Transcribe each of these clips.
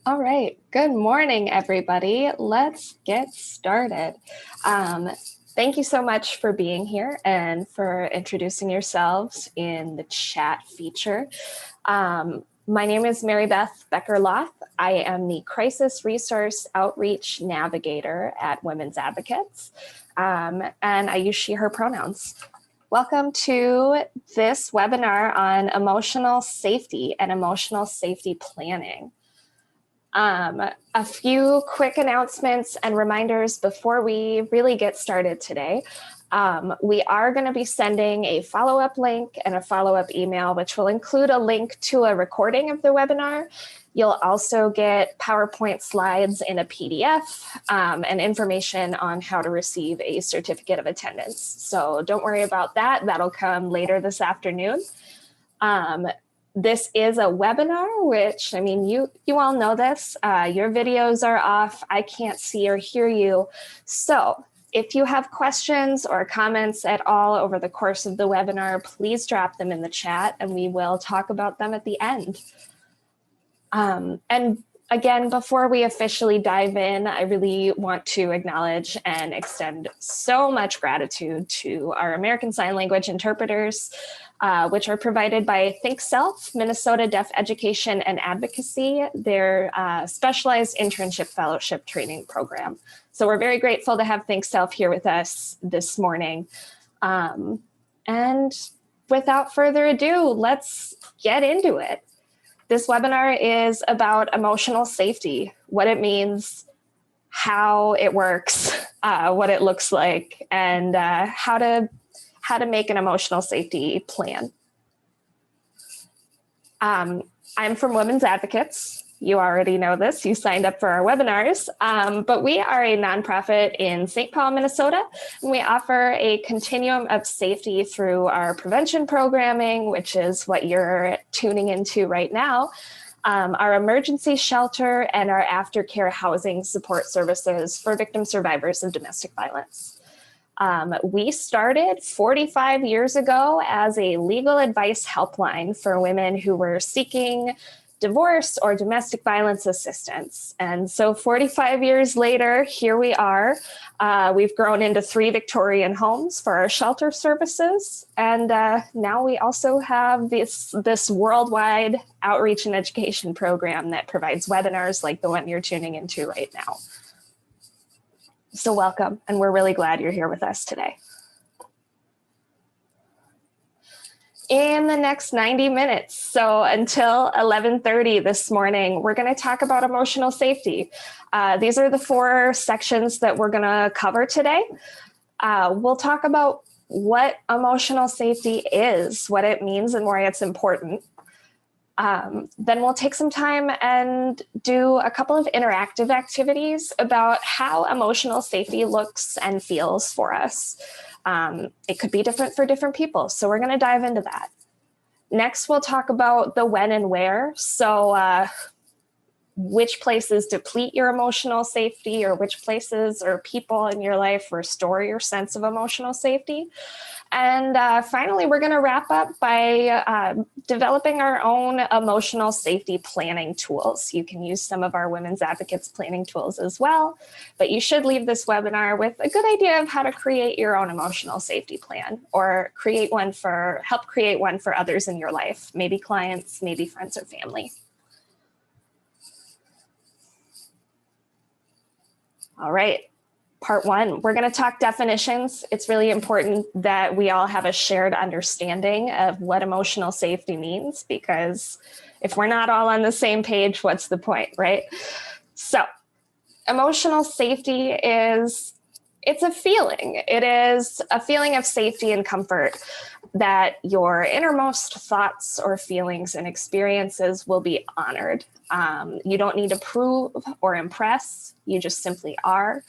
All right. Good morning, everybody. Let's get started. Thank you so much for being here and for introducing yourselves in the chat feature. My name is Mary Beth Becker-Loth. I am the Crisis Resource Outreach Navigator at Women's Advocates, and I use she, her pronouns. Welcome to this webinar on emotional safety and emotional safety planning. A few quick announcements and reminders before we really get started today. We are going to be sending a follow-up link and a follow-up email, which will include a link to a recording of the webinar. You'll also get PowerPoint slides in a PDF and information on how to receive a certificate of attendance. So don't worry about that. That'll come later this afternoon. This is a webinar, which, I mean, you all know this. Your videos are off. I can't see or hear you. So if you have questions or comments at all over the course of the webinar, please drop them in the chat and we will talk about them at the end. And again, before we officially dive in, I really want to acknowledge and extend so much gratitude to our American Sign Language interpreters, which are provided by Think Self, Minnesota Deaf Education and Advocacy, their specialized internship fellowship training program. So we're very grateful to have Think Self here with us this morning. And without further ado, let's get into it. This webinar is about emotional safety, what it means, how it works, what it looks like, and how to make an emotional safety plan. I'm from Women's Advocates. You already know this. You signed up for our webinars, but we are a nonprofit in St. Paul, Minnesota, and we offer a continuum of safety through our prevention programming, which is what you're tuning into right now, our emergency shelter, and our aftercare housing support services for victim survivors of domestic violence. We started 45 years ago as a legal advice helpline for women who were seeking divorce or domestic violence assistance. And so 45 years later, here we are. We've grown into 3 Victorian homes for our shelter services. And now we also have this worldwide outreach and education program that provides webinars like the one you're tuning into right now. So welcome, and we're really glad you're here with us today. In the next 90 minutes, so until 11:30 this morning, we're going to talk about emotional safety. These are the 4 sections that we're going to cover today. We'll talk about what emotional safety is, what it means, and why it's important. Then we'll take some time and do a couple of interactive activities about how emotional safety looks and feels for us. It could be different for different people, so we're going to dive into that. Next, we'll talk about the when and where. So which places deplete your emotional safety, or which places or people in your life restore your sense of emotional safety. And finally, we're going to wrap up by developing our own emotional safety planning tools. You can use some of our Women's Advocates planning tools as well, but you should leave this webinar with a good idea of how to create your own emotional safety plan, or help create one for others in your life, maybe clients, maybe friends or family. All right. Part 1, we're going to talk definitions. It's really important that we all have a shared understanding of what emotional safety means, because if we're not all on the same page, what's the point, right? So emotional safety it's a feeling. It is a feeling of safety and comfort that your innermost thoughts or feelings and experiences will be honored. You don't need to prove or impress. You just simply are.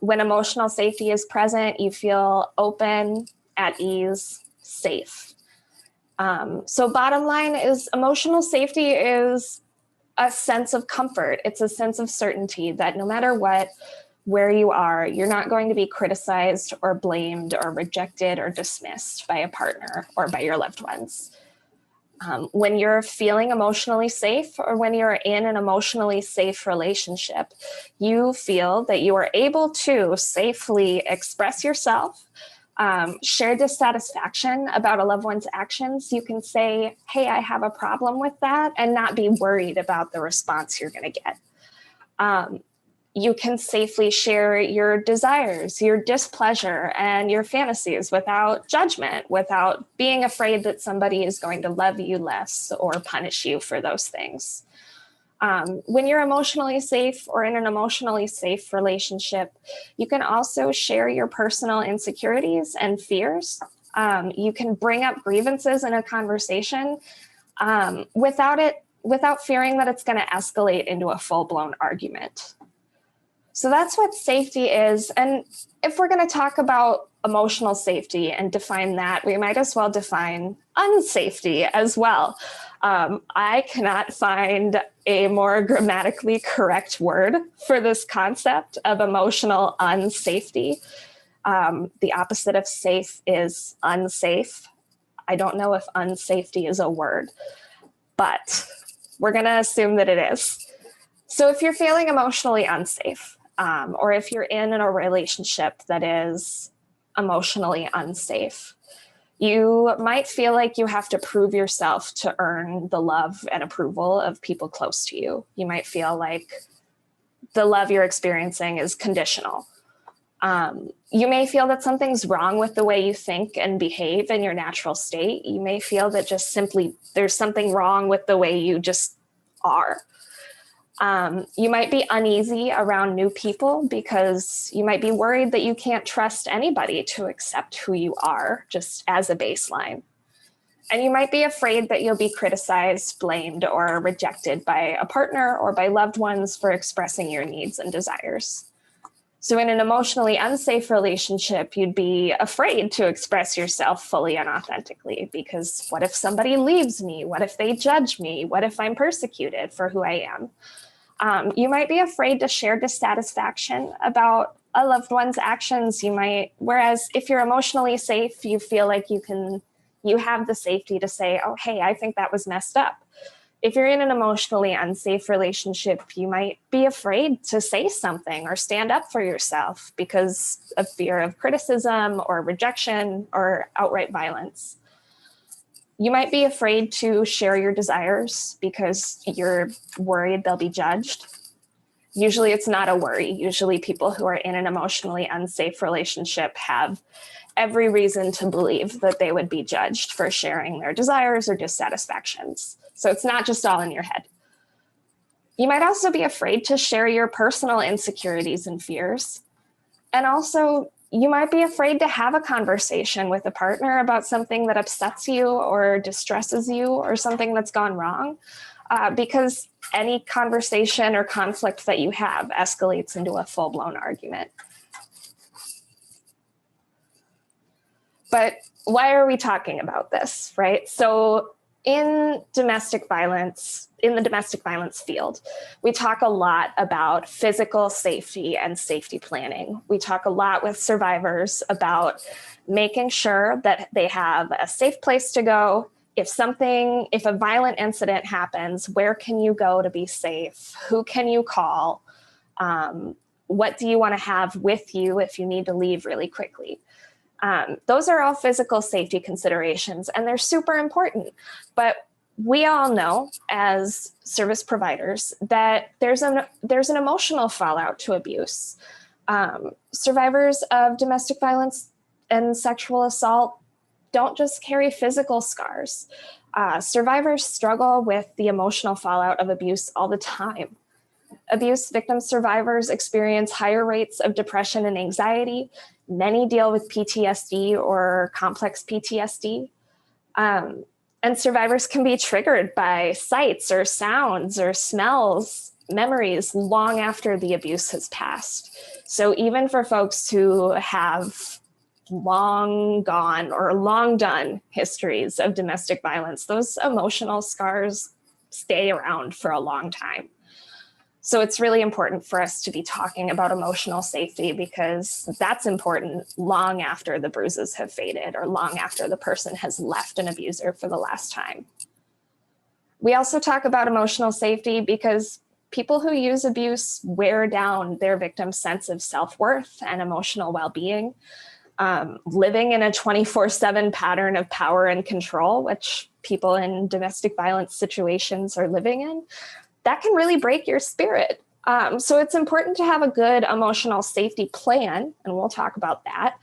When emotional safety is present, you feel open, at ease, safe. So bottom line is, emotional safety is a sense of comfort. It's a sense of certainty that no matter where you are, you're not going to be criticized or blamed or rejected or dismissed by a partner or by your loved ones. When you're feeling emotionally safe or when you're in an emotionally safe relationship, you feel that you are able to safely express yourself, share dissatisfaction about a loved one's actions. You can say, hey, I have a problem with that, and not be worried about the response you're going to get. You can safely share your desires, your displeasure, and your fantasies without judgment, without being afraid that somebody is going to love you less or punish you for those things. When you're emotionally safe or in an emotionally safe relationship, you can also share your personal insecurities and fears. You can bring up grievances in a conversation without fearing that it's going to escalate into a full-blown argument. So that's what safety is. And if we're going to talk about emotional safety and define that, we might as well define unsafety as well. I cannot find a more grammatically correct word for this concept of emotional unsafety. The opposite of safe is unsafe. I don't know if unsafety is a word, but we're going to assume that it is. So if you're feeling emotionally unsafe, or if you're in a relationship that is emotionally unsafe, you might feel like you have to prove yourself to earn the love and approval of people close to you. You might feel like the love you're experiencing is conditional. You may feel that something's wrong with the way you think and behave in your natural state. You may feel that just simply there's something wrong with the way you just are. You might be uneasy around new people because you might be worried that you can't trust anybody to accept who you are just as a baseline. And you might be afraid that you'll be criticized, blamed, or rejected by a partner or by loved ones for expressing your needs and desires. So in an emotionally unsafe relationship, you'd be afraid to express yourself fully and authentically because what if somebody leaves me? What if they judge me? What if I'm persecuted for who I am? You might be afraid to share dissatisfaction about a loved one's actions. Whereas if you're emotionally safe, you feel like you have the safety to say, oh, hey, I think that was messed up. If you're in an emotionally unsafe relationship, you might be afraid to say something or stand up for yourself because of fear of criticism or rejection or outright violence. You might be afraid to share your desires because you're worried they'll be judged. Usually it's not a worry. Usually people who are in an emotionally unsafe relationship have every reason to believe that they would be judged for sharing their desires or dissatisfactions. So it's not just all in your head. You might also be afraid to share your personal insecurities and fears. And also, you might be afraid to have a conversation with a partner about something that upsets you or distresses you or something that's gone wrong, because any conversation or conflict that you have escalates into a full-blown argument. But why are we talking about this, right? So in the domestic violence field, we talk a lot about physical safety and safety planning. We talk a lot with survivors about making sure that they have a safe place to go. If a violent incident happens, where can you go to be safe? Who can you call? What do you want to have with you if you need to leave really quickly? Those are all physical safety considerations, and they're super important. But we all know as service providers that there's an emotional fallout to abuse. Survivors of domestic violence and sexual assault don't just carry physical scars. Survivors struggle with the emotional fallout of abuse all the time. Abuse victim survivors experience higher rates of depression and anxiety. Many deal with PTSD or complex PTSD. And survivors can be triggered by sights or sounds or smells, memories long after the abuse has passed. So even for folks who have long gone or long done histories of domestic violence, those emotional scars stay around for a long time. So it's really important for us to be talking about emotional safety because that's important long after the bruises have faded or long after the person has left an abuser for the last time. We also talk about emotional safety because people who use abuse wear down their victim's sense of self-worth and emotional well-being. Living in a 24/7 pattern of power and control, which people in domestic violence situations are living in, that can really break your spirit. So it's important to have a good emotional safety plan, and we'll talk about that.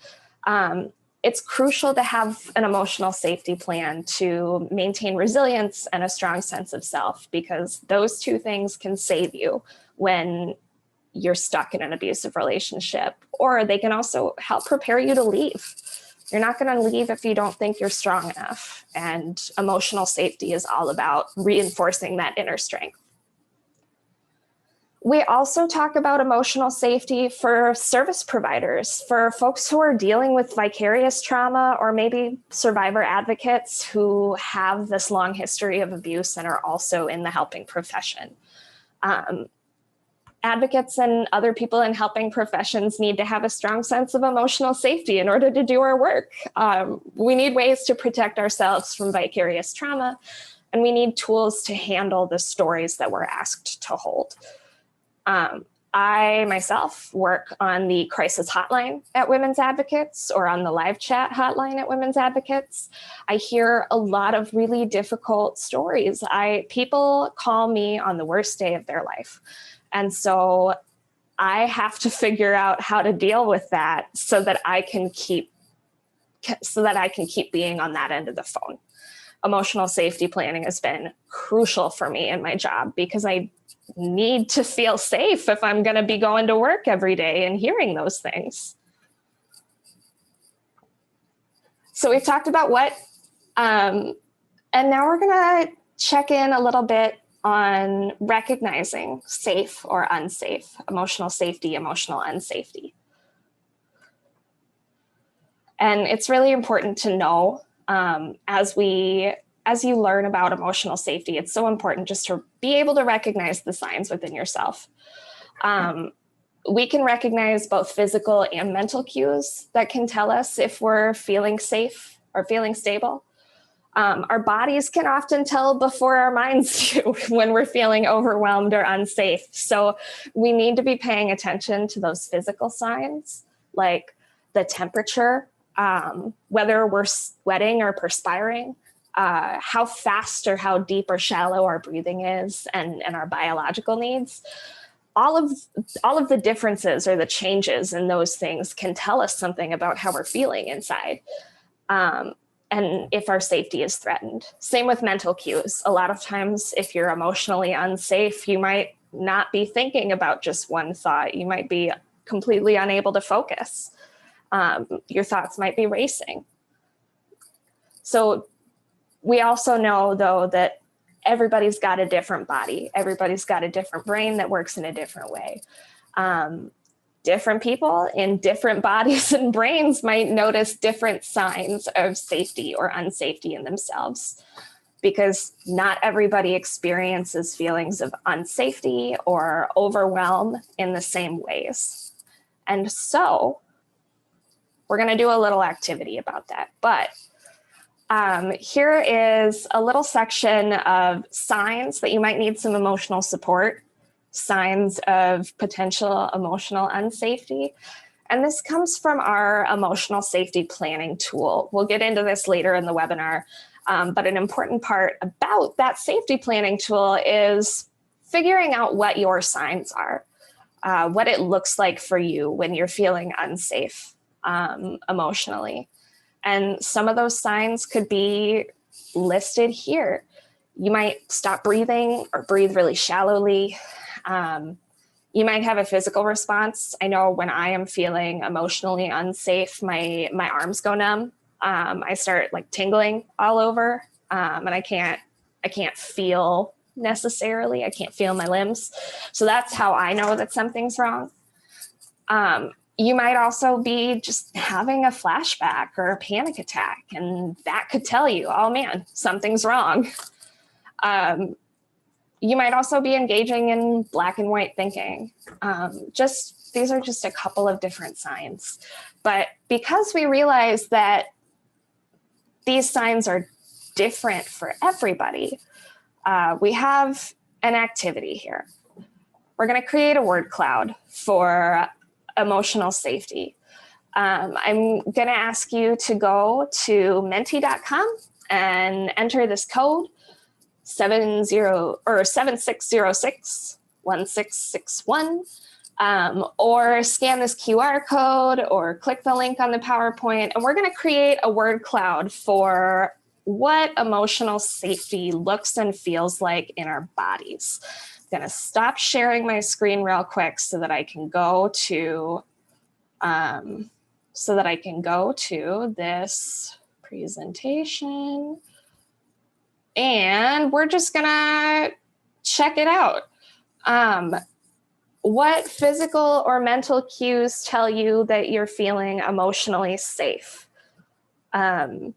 It's crucial to have an emotional safety plan to maintain resilience and a strong sense of self, because those two things can save you when you're stuck in an abusive relationship, or they can also help prepare you to leave. You're not going to leave if you don't think you're strong enough. And emotional safety is all about reinforcing that inner strength. We also talk about emotional safety for service providers, for folks who are dealing with vicarious trauma, or maybe survivor advocates who have this long history of abuse and are also in the helping profession. Advocates and other people in helping professions need to have a strong sense of emotional safety in order to do our work. We need ways to protect ourselves from vicarious trauma, and we need tools to handle the stories that we're asked to hold. I myself work on the crisis hotline at Women's Advocates, or on the live chat hotline at Women's Advocates. I hear a lot of really difficult stories. People call me on the worst day of their life. And so I have to figure out how to deal with that so that I can keep being on that end of the phone. Emotional safety planning has been crucial for me in my job, because I need to feel safe if I'm going to be going to work every day and hearing those things. So we've talked about what, and now we're going to check in a little bit on recognizing safe or unsafe, emotional safety, emotional unsafety. And it's really important to know, as you learn about emotional safety, it's so important just to be able to recognize the signs within yourself. We can recognize both physical and mental cues that can tell us if we're feeling safe or feeling stable. Our bodies can often tell before our minds do when we're feeling overwhelmed or unsafe. So we need to be paying attention to those physical signs, like the temperature, whether we're sweating or perspiring, how fast or how deep or shallow our breathing is, and our biological needs. All of the differences or the changes in those things can tell us something about how we're feeling inside. And if our safety is threatened. Same with mental cues. A lot of times, if you're emotionally unsafe, you might not be thinking about just one thought. You might be completely unable to focus. Your thoughts might be racing. So we also know, though, that everybody's got a different body. Everybody's got a different brain that works in a different way. Different people in different bodies and brains might notice different signs of safety or unsafety in themselves, because not everybody experiences feelings of unsafety or overwhelm in the same ways. And so we're going to do a little activity about that. But here is a little section of signs that you might need some emotional support, signs of potential emotional unsafety. And this comes from our emotional safety planning tool. We'll get into this later in the webinar, but an important part about that safety planning tool is figuring out what your signs are, what it looks like for you when you're feeling unsafe emotionally. And some of those signs could be listed here. You might stop breathing or breathe really shallowly. You might have a physical response. I know when I am feeling emotionally unsafe, my arms go numb. I start like tingling all over, and I can't feel necessarily. I can't feel my limbs. So that's how I know that something's wrong. You might also be just having a flashback or a panic attack, and that could tell you, oh man, something's wrong. You might also be engaging in black and white thinking. These are just a couple of different signs. But because we realize that these signs are different for everybody, we have an activity here. We're going to create a word cloud for emotional safety. I'm going to ask you to go to menti.com and enter this code 7606-1661, or scan this QR code or click the link on the PowerPoint. And we're going to create a word cloud for what emotional safety looks and feels like in our bodies. I'm going to stop sharing my screen real quick so that I can go to this presentation. And we're just gonna check it out. What physical or mental cues tell you that you're feeling emotionally safe? Yeah,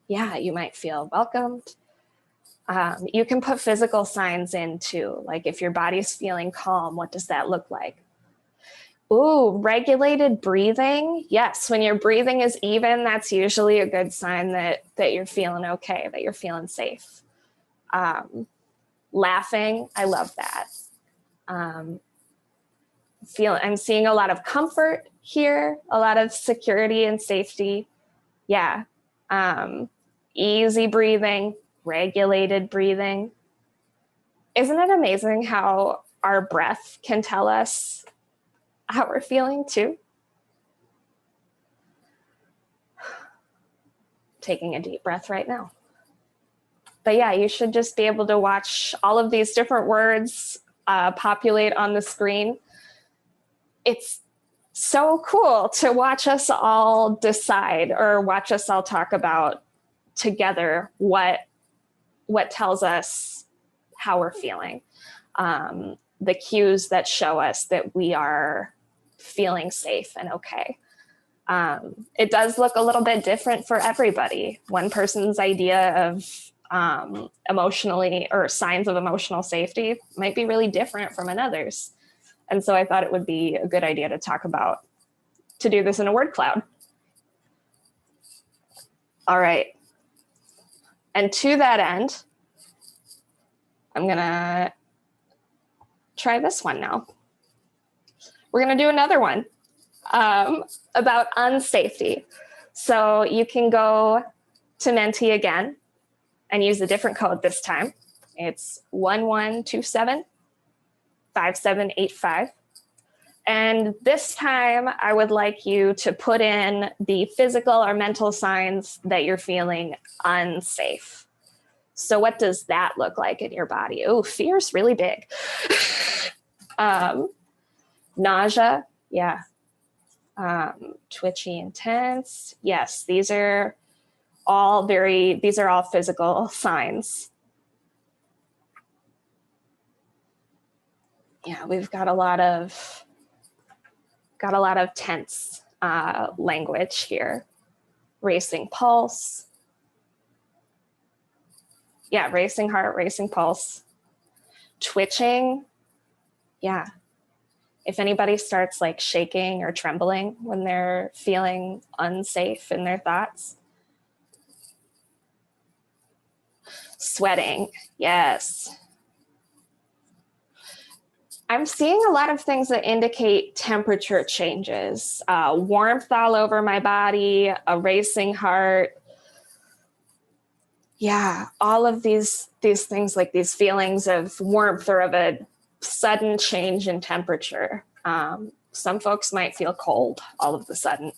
you might feel welcomed. You can put physical signs in too, like if your body's feeling calm, what does that look like? Ooh, regulated breathing. Yes, when your breathing is even, that's usually a good sign that you're feeling okay, that you're feeling safe. Laughing, I love that. I'm seeing a lot of comfort here, a lot of security and safety. Yeah. Easy breathing, regulated breathing. Isn't it amazing how our breath can tell us how we're feeling too? Taking a deep breath right now. But yeah, you should just be able to watch all of these different words populate on the screen. It's so cool to watch us all decide or watch us all talk about together what tells us how we're feeling. The cues that show us that we are feeling safe and okay. It does look a little bit different for everybody. One person's idea of emotionally or signs of emotional safety might be really different from another's. And so I thought it would be a good idea to do this in a word cloud. All right. And to that end, I'm gonna try this one now. We're gonna do another one about unsafety. So you can go to Menti again and use a different code this time. It's 1127-5785. And this time I would like you to put in the physical or mental signs that you're feeling unsafe. So what does that look like in your body? Oh, fear's really big. Nausea, yeah. Twitchy, intense. Yes, these are all physical signs. Yeah, we've got a lot of tense language here. Racing pulse. Yeah, racing heart, racing pulse. Twitching. Yeah. If anybody starts like shaking or trembling when they're feeling unsafe in their thoughts. Sweating, yes. I'm seeing a lot of things that indicate temperature changes. Warmth all over my body, a racing heart. Yeah, all of these things, like these feelings of warmth or of a sudden change in temperature. Some folks might feel cold all of a sudden.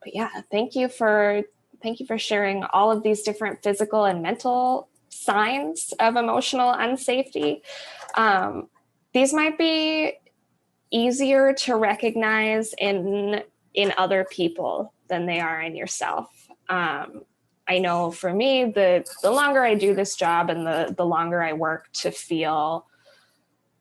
But yeah, thank you for sharing all of these different physical and mental signs of emotional unsafety. These might be easier to recognize in other people than they are in yourself. I know for me, the longer I do this job and the longer I work to feel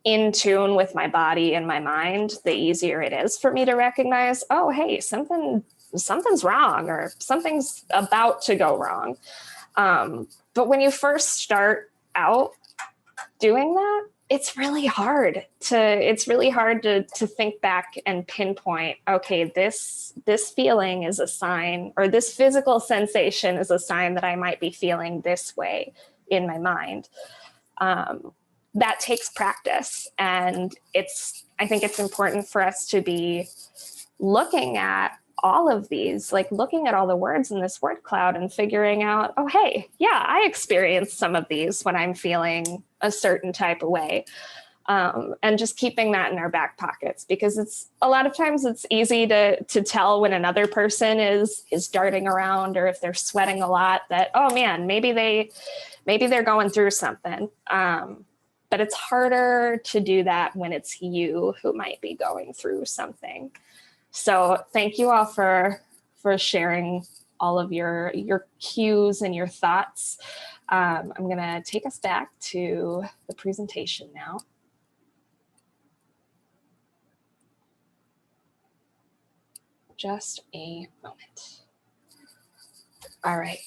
in tune with my body and my mind, the easier it is for me to recognize, oh, hey, something's wrong or something's about to go wrong. But when you first start out doing that, it's really hard to think back and pinpoint, okay, this feeling is a sign, or this physical sensation is a sign that I might be feeling this way in my mind. That takes practice. And I think it's important for us to be looking at all of these, like looking at all the words in this word cloud and figuring out, oh, hey, yeah, I experience some of these when I'm feeling a certain type of way. And just keeping that in our back pockets, because a lot of times it's easy to tell when another person is darting around, or if they're sweating a lot, that, oh man, maybe they're going through something. But it's harder to do that when it's you who might be going through something. So thank you all for sharing all of your cues and your thoughts. I'm going to take us back to the presentation now. Just a moment. All right,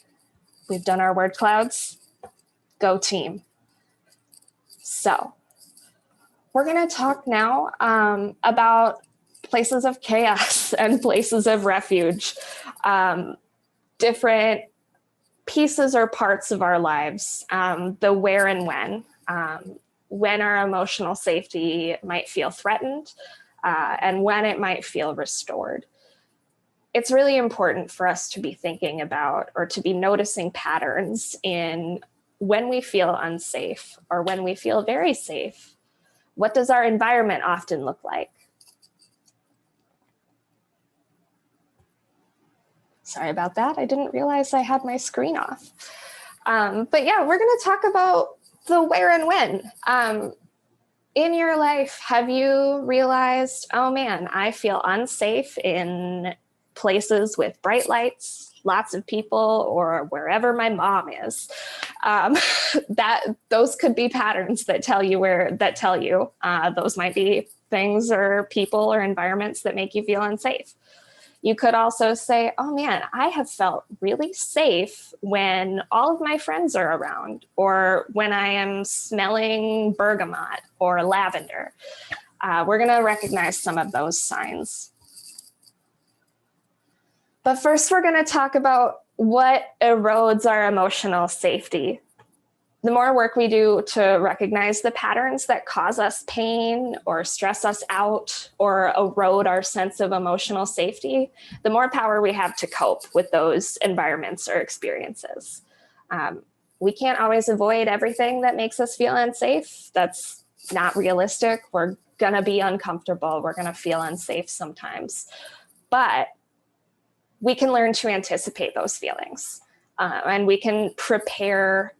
we've done our word clouds. Go team. So we're going to talk now about places of chaos and places of refuge, different pieces or parts of our lives, the where and when our emotional safety might feel threatened, and when it might feel restored. It's really important for us to be thinking about, or to be noticing patterns in when we feel unsafe or when we feel very safe. What does our environment often look like? Sorry about that. I didn't realize I had my screen off. But yeah, we're going to talk about the where and when. In your life, have you realized, oh man, I feel unsafe in places with bright lights, lots of people, or wherever my mom is? Those could be patterns that tell you those might be things or people or environments that make you feel unsafe. You could also say, oh man, I have felt really safe when all of my friends are around, or when I am smelling bergamot or lavender. We're going to recognize some of those signs. But first, we're going to talk about what erodes our emotional safety. The more work we do to recognize the patterns that cause us pain or stress us out or erode our sense of emotional safety, the more power we have to cope with those environments or experiences. We can't always avoid everything that makes us feel unsafe. That's not realistic. We're going to be uncomfortable. We're going to feel unsafe sometimes. But we can learn to anticipate those feelings, and we can prepare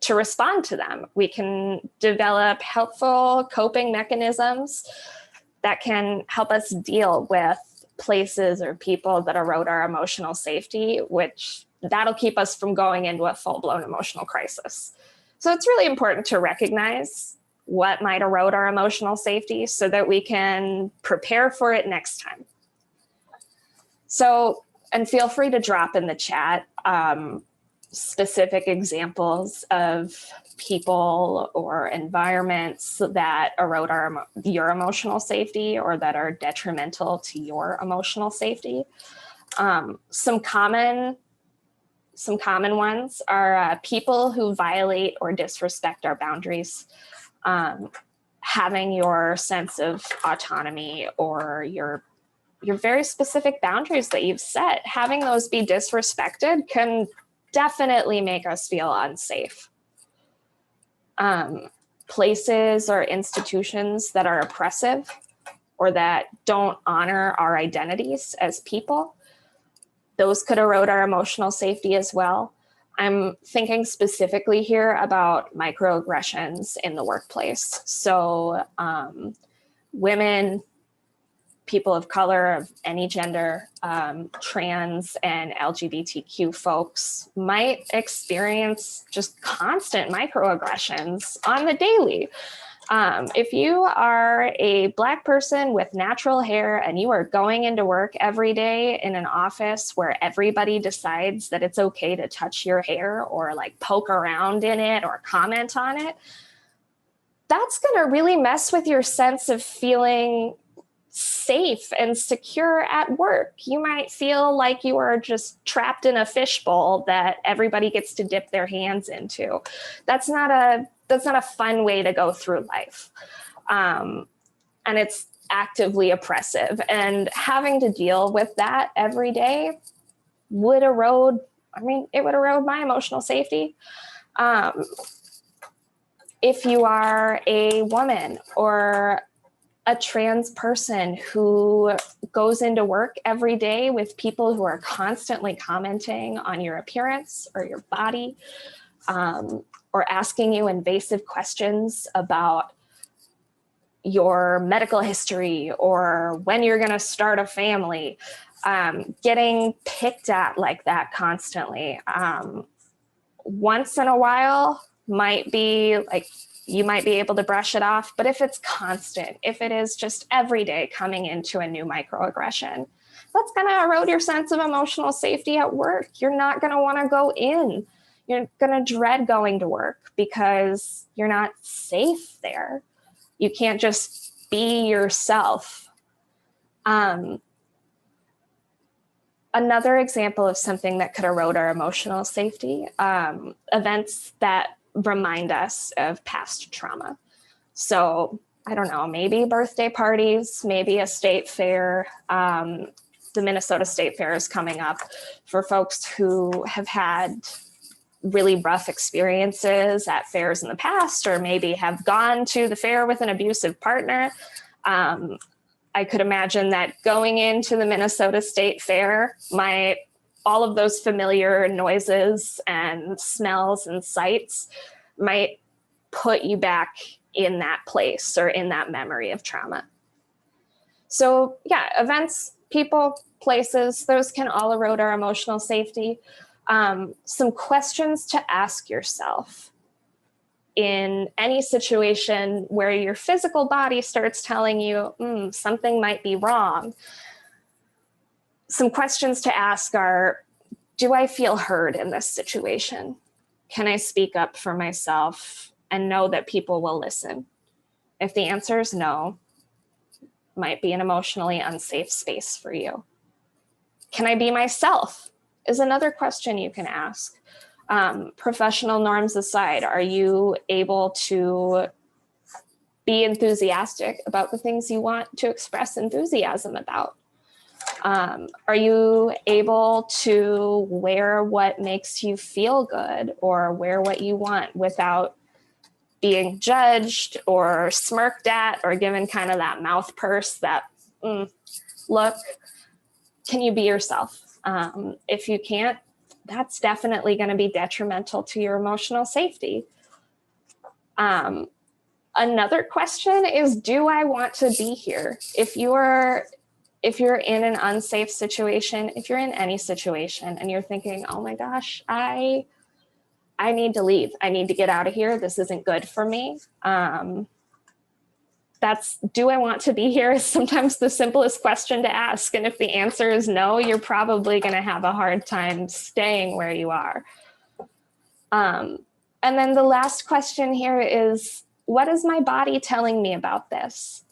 to respond to them. We can develop helpful coping mechanisms that can help us deal with places or people that erode our emotional safety, which that'll keep us from going into a full-blown emotional crisis. So it's really important to recognize what might erode our emotional safety so that we can prepare for it next time. So, and feel free to drop in the chat specific examples of people or environments that erode your emotional safety, or that are detrimental to your emotional safety. Some common ones are people who violate or disrespect our boundaries. Having your sense of autonomy or your very specific boundaries that you've set, having those be disrespected can definitely make us feel unsafe. Places or institutions that are oppressive or that don't honor our identities as people, those could erode our emotional safety as well. I'm thinking specifically here about microaggressions in the workplace. So women, people of color, of any gender, trans and LGBTQ folks might experience just constant microaggressions on the daily. If you are a Black person with natural hair and you are going into work every day in an office where everybody decides that it's okay to touch your hair or like poke around in it or comment on it, that's going to really mess with your sense of feeling safe and secure at work. You might feel like you are just trapped in a fishbowl that everybody gets to dip their hands into. That's not a fun way to go through life. And it's actively oppressive. And having to deal with that every day would erode, it would erode my emotional safety. If you are a woman or a trans person who goes into work every day with people who are constantly commenting on your appearance or your body, or asking you invasive questions about your medical history or when you're going to start a family, getting picked at like that constantly, once in a while might be like, you might be able to brush it off, but if it's constant, if it is just every day coming into a new microaggression, that's going to erode your sense of emotional safety at work. You're not going to want to go in. You're going to dread going to work because you're not safe there. You can't just be yourself. Another example of something that could erode our emotional safety, events that remind us of past trauma. So I don't know, maybe birthday parties, maybe a state fair. The Minnesota State Fair is coming up for folks who have had really rough experiences at fairs in the past, or maybe have gone to the fair with an abusive partner. I could imagine that going into the Minnesota State Fair, all of those familiar noises and smells and sights might put you back in that place or in that memory of trauma. So yeah, events, people, places, those can all erode our emotional safety. Some questions to ask yourself in any situation where your physical body starts telling you something might be wrong. Some questions to ask are, do I feel heard in this situation? Can I speak up for myself and know that people will listen? If the answer is no, might be an emotionally unsafe space for you. Can I be myself? Is another question you can ask. Professional norms aside, are you able to be enthusiastic about the things you want to express enthusiasm about? Are you able to wear what makes you feel good or wear what you want without being judged or smirked at or given kind of that mouth purse that, look? Can you be yourself? If you can't, that's definitely going to be detrimental to your emotional safety. Another question is, do I want to be here? If you're in an unsafe situation, if you're in any situation and you're thinking, oh my gosh, I need to leave. I need to get out of here. This isn't good for me. Do I want to be here is sometimes the simplest question to ask. And if the answer is no, you're probably going to have a hard time staying where you are. And then the last question here is, what is my body telling me about this?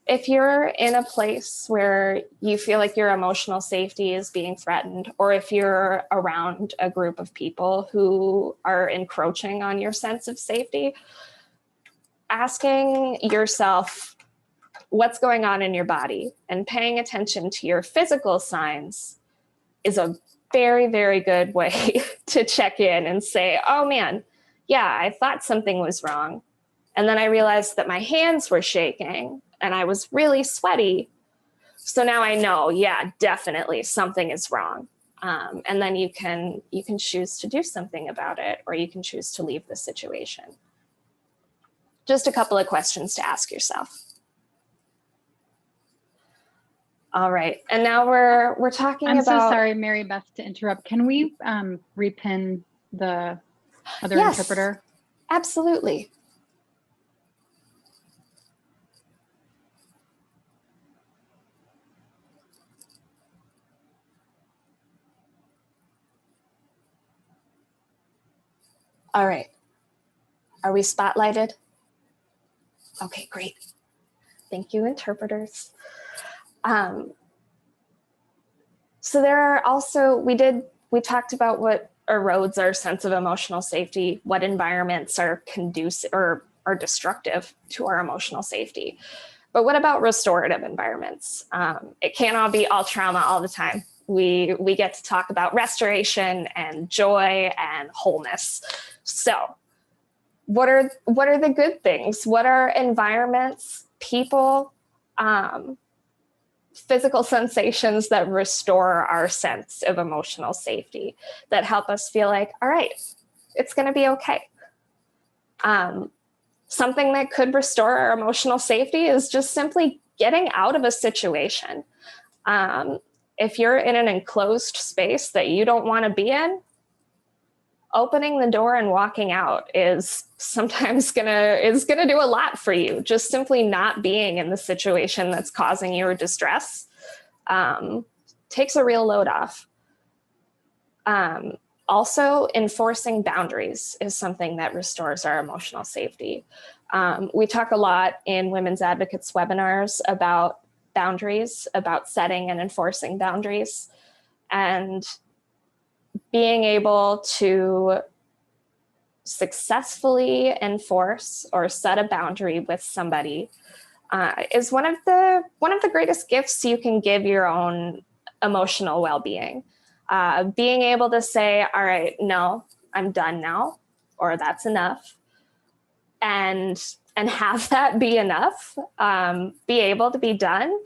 If you're in a place where you feel like your emotional safety is being threatened, or if you're around a group of people who are encroaching on your sense of safety, asking yourself what's going on in your body and paying attention to your physical signs is a very, very good way to check in and say, oh man, yeah, I thought something was wrong. And then I realized that my hands were shaking and I was really sweaty. So now I know, yeah, definitely something is wrong. And then you can choose to do something about it, or you can choose to leave the situation. Just a couple of questions to ask yourself. All right, and now we're talking about. I'm so sorry, Mary Beth, to interrupt. Can we repin the other interpreter? Absolutely. All right. Are we spotlighted? Okay, great. Thank you, interpreters. So there are also, we talked about what erodes our sense of emotional safety, what environments are conducive or are destructive to our emotional safety. But what about restorative environments? It can't all be all trauma all the time. We get to talk about restoration and joy and wholeness. So what are the good things? What are environments, people, physical sensations that restore our sense of emotional safety, that help us feel like, all right, it's going to be okay? Something that could restore our emotional safety is just simply getting out of a situation. If you're in an enclosed space that you don't want to be in, opening the door and walking out is sometimes gonna do a lot for you. Just simply not being in the situation that's causing you distress takes a real load off. Also, enforcing boundaries is something that restores our emotional safety. We talk a lot in Women's Advocates webinars about boundaries, about setting and enforcing boundaries, and being able to successfully enforce or set a boundary with somebody is one of the greatest gifts you can give your own emotional well-being. Being able to say, all right, no, I'm done now, or that's enough, and have that be enough, be able to be done.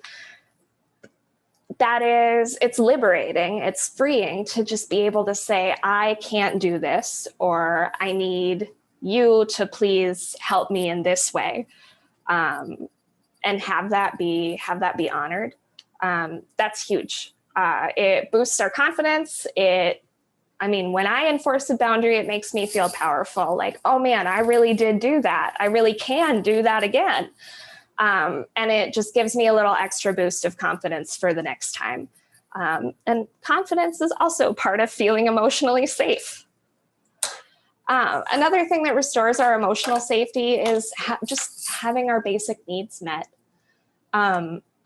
It's liberating, it's freeing to just be able to say, I can't do this, or I need you to please help me in this way, and have that be honored. That's huge. It boosts our confidence. When I enforce a boundary, it makes me feel powerful. Like, oh man, I really did do that. I really can do that again. And it just gives me a little extra boost of confidence for the next time. And confidence is also part of feeling emotionally safe. Another thing that restores our emotional safety is just having our basic needs met.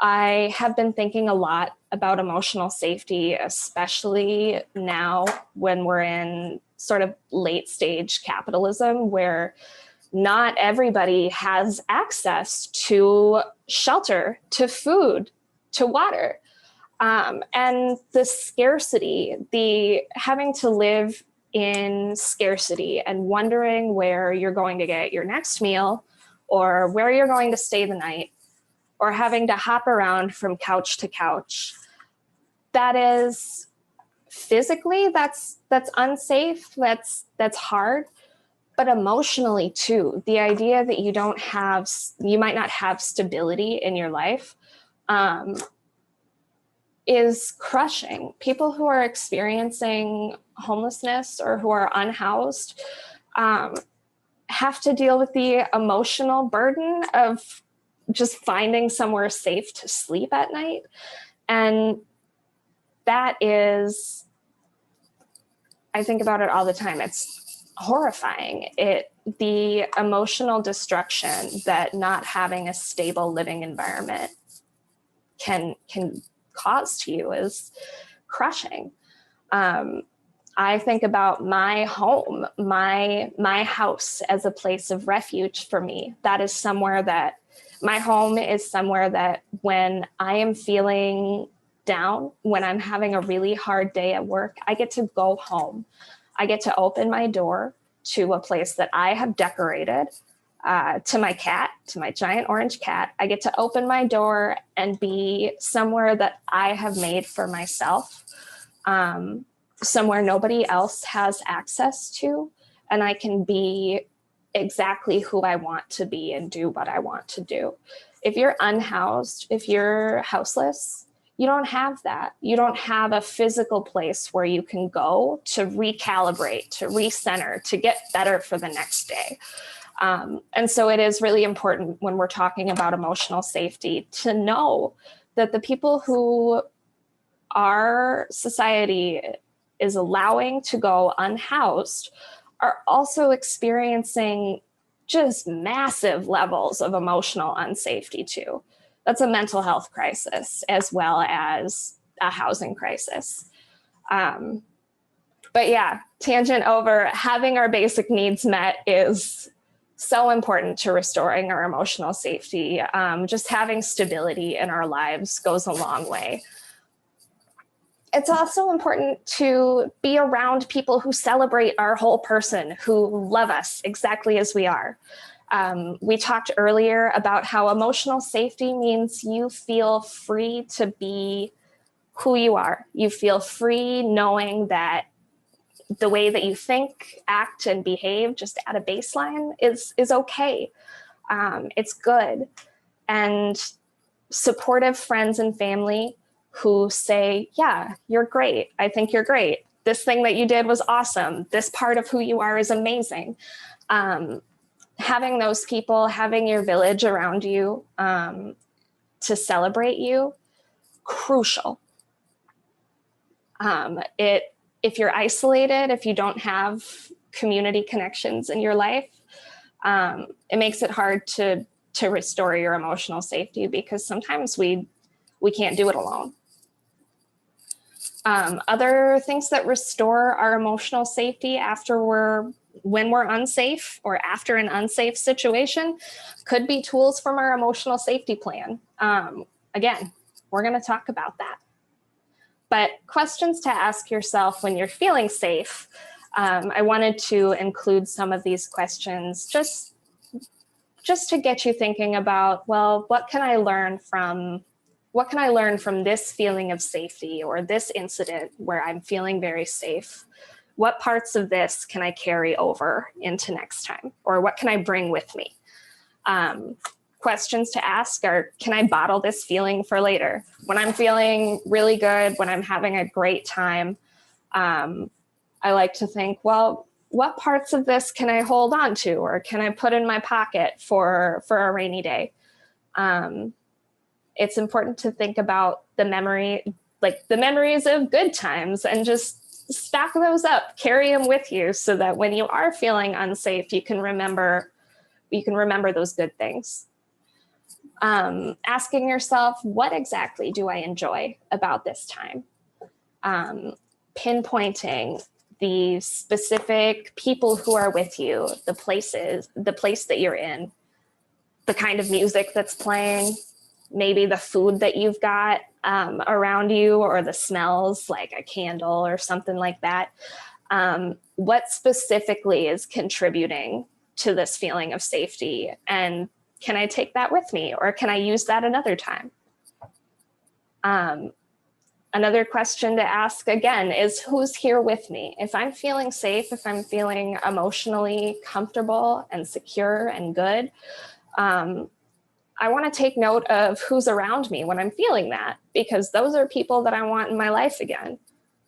I have been thinking a lot about emotional safety, especially now when we're in sort of late stage capitalism, where not everybody has access to shelter, to food, to water. And the scarcity, the having to live in scarcity and wondering where you're going to get your next meal, or where you're going to stay the night, or having to hop around from couch to couch. That is physically, that's unsafe, that's hard, but emotionally too. The idea that you might not have stability in your life is crushing. People who are experiencing homelessness or who are unhoused have to deal with the emotional burden of just finding somewhere safe to sleep at night. And that is, I think about it all the time. It's horrifying. The emotional destruction that not having a stable living environment can cause to you is crushing. I think about my home, my house as a place of refuge for me. That is somewhere that my home is somewhere that when I am feeling down, when I'm having a really hard day at work, I get to go home. I get to open my door to a place that I have decorated, to my cat, to my giant orange cat. I get to open my door and be somewhere that I have made for myself, somewhere nobody else has access to, and I can be exactly who I want to be and do what I want to do. If you're unhoused, if you're houseless, you don't have that. You don't have a physical place where you can go to recalibrate, to recenter, to get better for the next day. And so it is really important when we're talking about emotional safety to know that the people who our society is allowing to go unhoused are also experiencing just massive levels of emotional unsafety too. That's a mental health crisis as well as a housing crisis. But yeah, tangent over, having our basic needs met is so important to restoring our emotional safety. Just having stability in our lives goes a long way. It's also important to be around people who celebrate our whole person, who love us exactly as we are. We talked earlier about how emotional safety means you feel free to be who you are. You feel free knowing that the way that you think, act, and behave just at a baseline is okay. It's good. And supportive friends and family who say, yeah, you're great. I think you're great. This thing that you did was awesome. This part of who you are is amazing. Having those people, having your village around you to celebrate you, crucial. If you're isolated, if you don't have community connections in your life, it makes it hard to restore your emotional safety because sometimes we can't do it alone. Other things that restore our emotional safety when we're unsafe or after an unsafe situation could be tools from our emotional safety plan. Again, we're going to talk about that. But questions to ask yourself when you're feeling safe. I wanted to include some of these questions just to get you thinking about, well, what can I learn from this feeling of safety or this incident where I'm feeling very safe? What parts of this can I carry over into next time? Or what can I bring with me? Questions to ask are, can I bottle this feeling for later? When I'm feeling really good, when I'm having a great time, I like to think, well, what parts of this can I hold on to or can I put in my pocket for a rainy day? It's important to think about the memories of good times and just stack those up, carry them with you so that when you are feeling unsafe, you can remember those good things. Asking yourself, what exactly do I enjoy about this time? Pinpointing the specific people who are with you, the place that you're in, the kind of music that's playing, maybe the food that you've got around you or the smells like a candle or something like that. What specifically is contributing to this feeling of safety? And can I take that with me or can I use that another time? Another question to ask again is, who's here with me? If I'm feeling safe, if I'm feeling emotionally comfortable and secure and good, I want to take note of who's around me when I'm feeling that, because those are people that I want in my life again.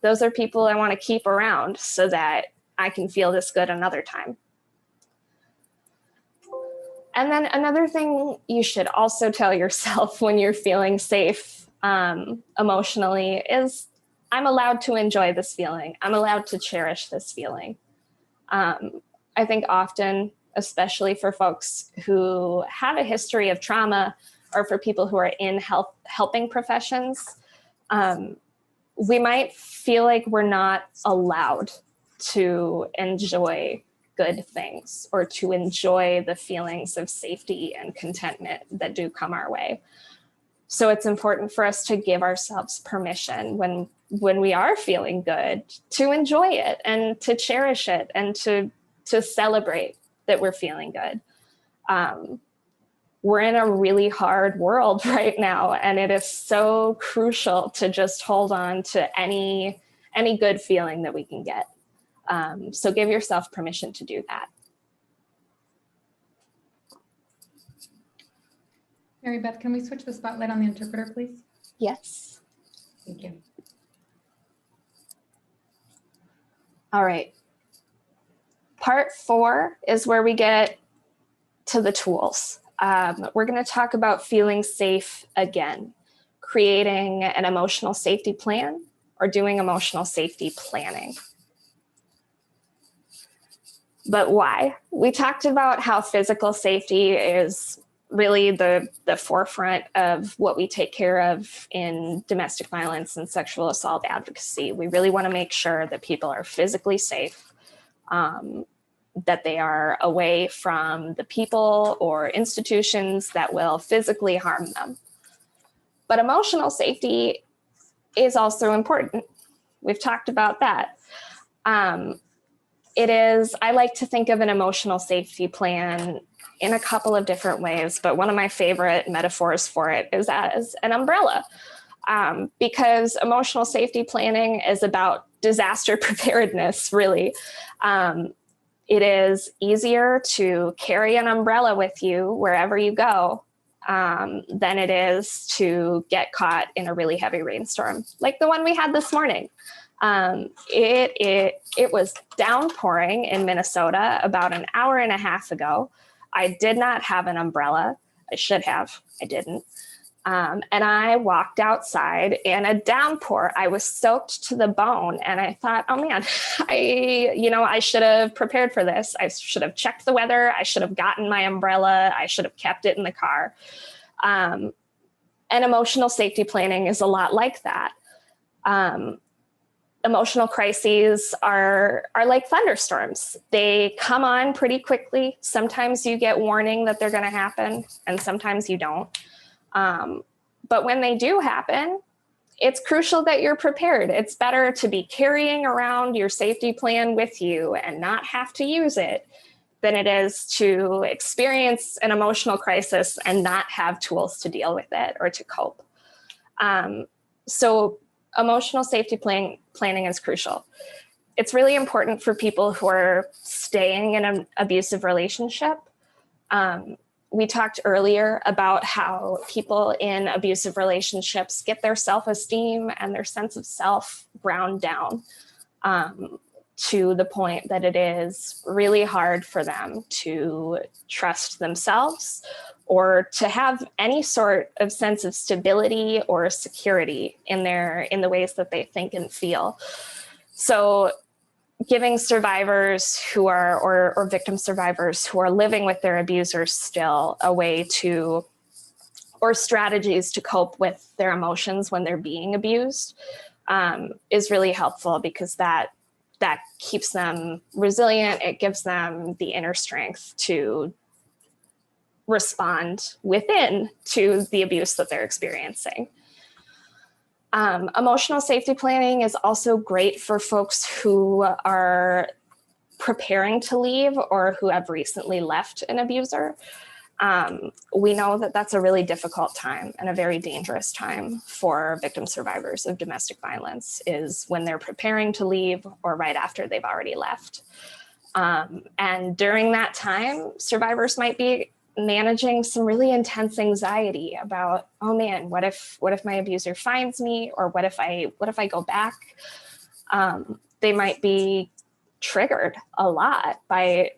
Those are people I want to keep around so that I can feel this good another time. And then another thing you should also tell yourself when you're feeling safe emotionally is, I'm allowed to enjoy this feeling. I'm allowed to cherish this feeling. I think often, especially for folks who have a history of trauma or for people who are in helping professions, we might feel like we're not allowed to enjoy good things or to enjoy the feelings of safety and contentment that do come our way. So it's important for us to give ourselves permission when we are feeling good to enjoy it and to cherish it and to celebrate that we're feeling good. We're in a really hard world right now, and it is so crucial to just hold on to any good feeling that we can get. So give yourself permission to do that. Mary Beth, can we switch the spotlight on the interpreter, please? Yes. Thank you. All right. Part 4 is where we get to the tools. We're going to talk about feeling safe again, creating an emotional safety plan or doing emotional safety planning. But why? We talked about how physical safety is really the forefront of what we take care of in domestic violence and sexual assault advocacy. We really want to make sure that people are physically safe, that they are away from the people or institutions that will physically harm them. But emotional safety is also important. We've talked about that. I like to think of an emotional safety plan in a couple of different ways, but one of my favorite metaphors for it is as an umbrella, because emotional safety planning is about disaster preparedness, really. It is easier to carry an umbrella with you wherever you go than it is to get caught in a really heavy rainstorm, like the one we had this morning. It was downpouring in Minnesota about an hour and a half ago. I did not have an umbrella. I should have. I didn't. And I walked outside in a downpour. I was soaked to the bone, and I thought, oh man, I should have prepared for this. I should have checked the weather. I should have gotten my umbrella. I should have kept it in the car. And emotional safety planning is a lot like that. Emotional crises are like thunderstorms. They come on pretty quickly. Sometimes you get warning that they're going to happen, and sometimes you don't. But when they do happen, it's crucial that you're prepared. It's better to be carrying around your safety plan with you and not have to use it than it is to experience an emotional crisis and not have tools to deal with it or to cope. So emotional safety planning is crucial. It's really important for people who are staying in an abusive relationship. We talked earlier about how people in abusive relationships get their self-esteem and their sense of self ground down to the point that it is really hard for them to trust themselves or to have any sort of sense of stability or security in the ways that they think and feel. So giving survivors who are, or victim survivors who are living with their abusers still a way to, or strategies to cope with their emotions when they're being abused is really helpful, because that keeps them resilient. It gives them the inner strength to respond within to the abuse that they're experiencing. Emotional safety planning is also great for folks who are preparing to leave or who have recently left an abuser. We know that that's a really difficult time and a very dangerous time for victim survivors of domestic violence, is when they're preparing to leave or right after they've already left. And during that time, survivors might be managing some really intense anxiety about, oh man, what if my abuser finds me, or what if I go back? They might be triggered a lot by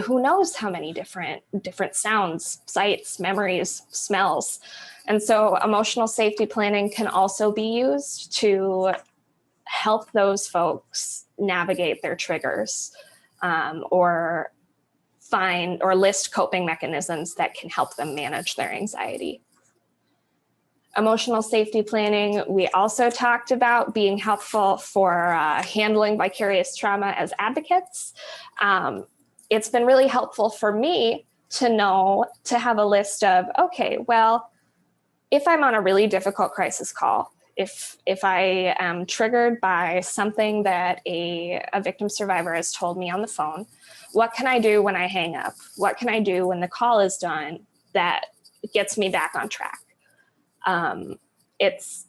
who knows how many different sounds, sights, memories, smells. And so emotional safety planning can also be used to help those folks navigate their triggers, or find or list coping mechanisms that can help them manage their anxiety. Emotional safety planning, we also talked about being helpful for handling vicarious trauma as advocates. It's been really helpful for me to have a list of, okay, well, if I'm on a really difficult crisis call, if I am triggered by something that a victim survivor has told me on the phone, what can I do when I hang up? What can I do when the call is done that gets me back on track? It's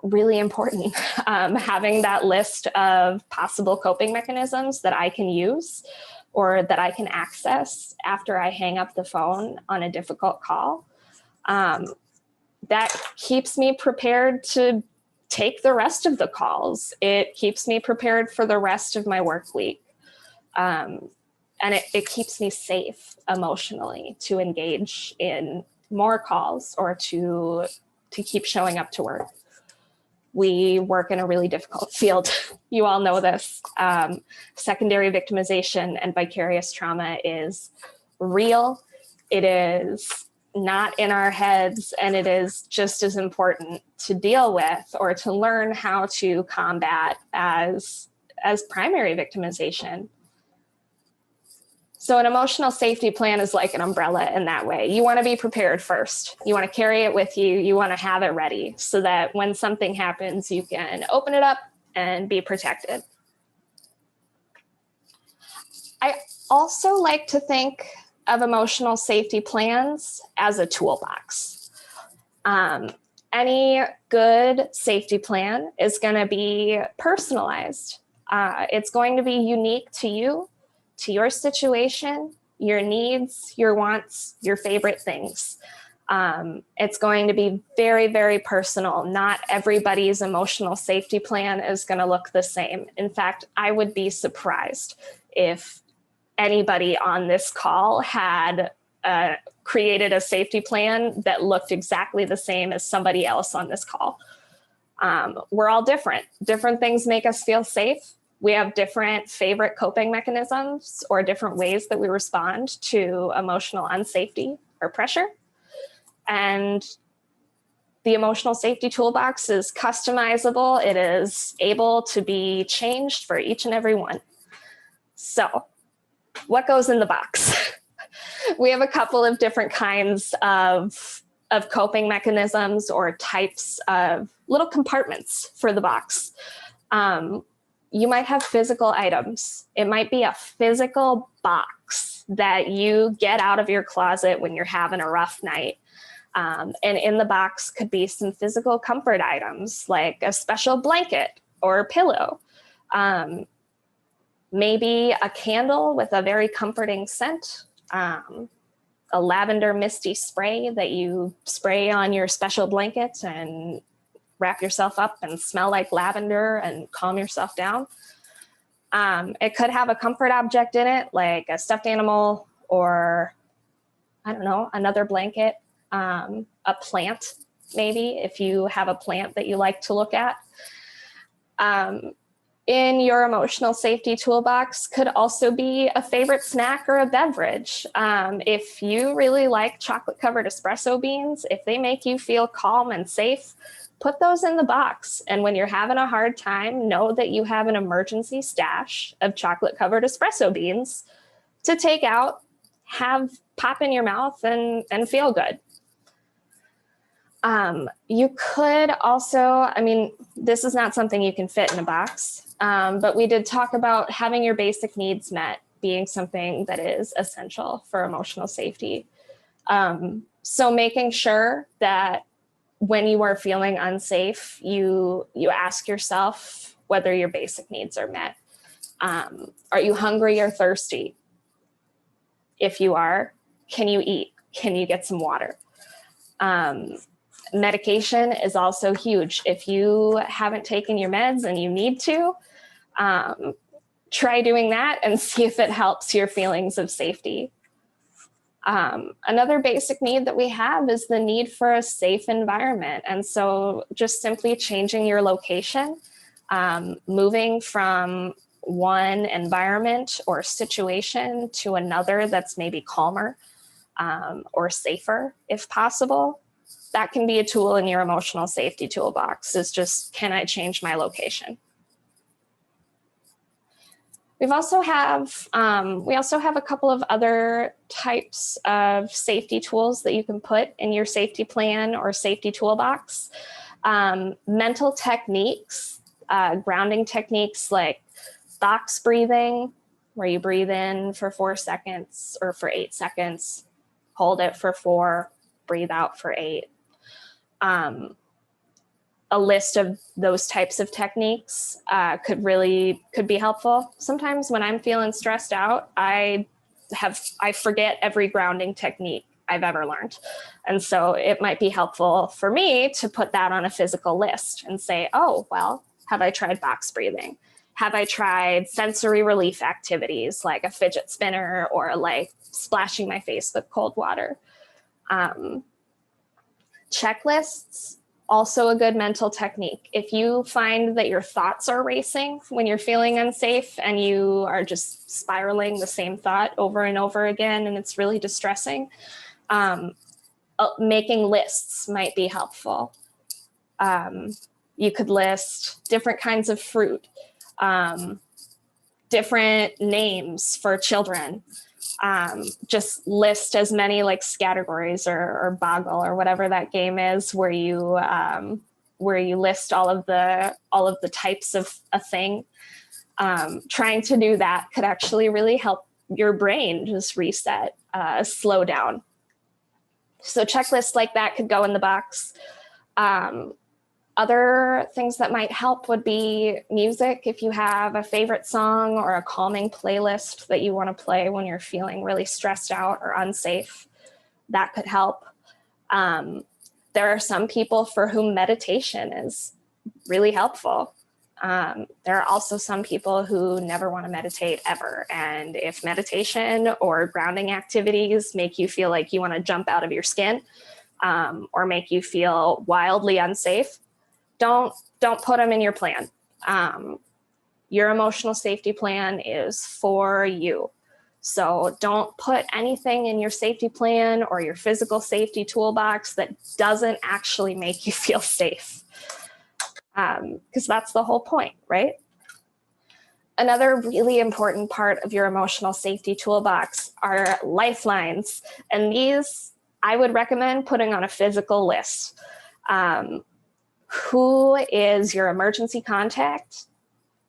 really important having that list of possible coping mechanisms that I can use or that I can access after I hang up the phone on a difficult call. That keeps me prepared to take the rest of the calls. It keeps me prepared for the rest of my work week. And it keeps me safe emotionally to engage in more calls or to keep showing up to work. We work in a really difficult field. You all know this. Secondary victimization and vicarious trauma is real. It is not in our heads, and it is just as important to deal with or to learn how to combat as primary victimization. So an emotional safety plan is like an umbrella in that way. You want to be prepared first. You want to carry it with you. You want to have it ready so that when something happens, you can open it up and be protected. I also like to think of emotional safety plans as a toolbox. Any good safety plan is going to be personalized. It's going to be unique to you, to your situation, your needs, your wants, your favorite things. It's going to be very, very personal. Not everybody's emotional safety plan is going to look the same. In fact, I would be surprised if anybody on this call had created a safety plan that looked exactly the same as somebody else on this call. We're all different. Different things make us feel safe. We have different favorite coping mechanisms or different ways that we respond to emotional unsafety or pressure. And the emotional safety toolbox is customizable. It is able to be changed for each and every one. So what goes in the box? We have a couple of different kinds of coping mechanisms or types of little compartments for the box. You might have physical items. It might be a physical box that you get out of your closet when you're having a rough night. And in the box could be some physical comfort items like a special blanket or a pillow. Maybe a candle with a very comforting scent, a lavender misty spray that you spray on your special blanket and wrap yourself up and smell like lavender and calm yourself down. It could have a comfort object in it, like a stuffed animal or, I don't know, another blanket, a plant, maybe, if you have a plant that you like to look at. In your emotional safety toolbox could also be a favorite snack or a beverage. If you really like chocolate-covered espresso beans, if they make you feel calm and safe, put those in the box. And when you're having a hard time, know that you have an emergency stash of chocolate-covered espresso beans to take out, have pop in your mouth, and feel good. You could also, I mean, this is not something you can fit in a box, but we did talk about having your basic needs met being something that is essential for emotional safety. So making sure that when you are feeling unsafe, you ask yourself whether your basic needs are met. Are you hungry or thirsty? If you are, can you eat? Can you get some water? Medication is also huge. If you haven't taken your meds and you need to, try doing that and see if it helps your feelings of safety. Another basic need that we have is the need for a safe environment. And so just simply changing your location, moving from one environment or situation to another that's maybe calmer or safer if possible. That can be a tool in your emotional safety toolbox, is just, can I change my location? We also have a couple of other types of safety tools that you can put in your safety plan or safety toolbox. Mental techniques, grounding techniques like box breathing, where you breathe in for 4 seconds or for 8 seconds, hold it for 4, breathe out for 8. A list of those types of techniques could be helpful. Sometimes when I'm feeling stressed out, I forget every grounding technique I've ever learned. And so it might be helpful for me to put that on a physical list and say, oh, well, have I tried box breathing? Have I tried sensory relief activities like a fidget spinner or like splashing my face with cold water? Checklists Also a good mental technique. If you find that your thoughts are racing when you're feeling unsafe and you are just spiraling the same thought over and over again and it's really distressing, making lists might be helpful. You could list different kinds of fruit, different names for children. Just list as many like categories or boggle or whatever that game is, where you list all of the types of a thing. Trying to do that could actually really help your brain just reset, slow down. So checklists like that could go in the box. Other things that might help would be music. If you have a favorite song or a calming playlist that you want to play when you're feeling really stressed out or unsafe, that could help. There are some people for whom meditation is really helpful. There are also some people who never want to meditate ever. And if meditation or grounding activities make you feel like you want to jump out of your skin, or make you feel wildly unsafe, don't put them in your plan. Your emotional safety plan is for you. So don't put anything in your safety plan or your physical safety toolbox that doesn't actually make you feel safe. Because that's the whole point, right? Another really important part of your emotional safety toolbox are lifelines. And these I would recommend putting on a physical list. Who is your emergency contact?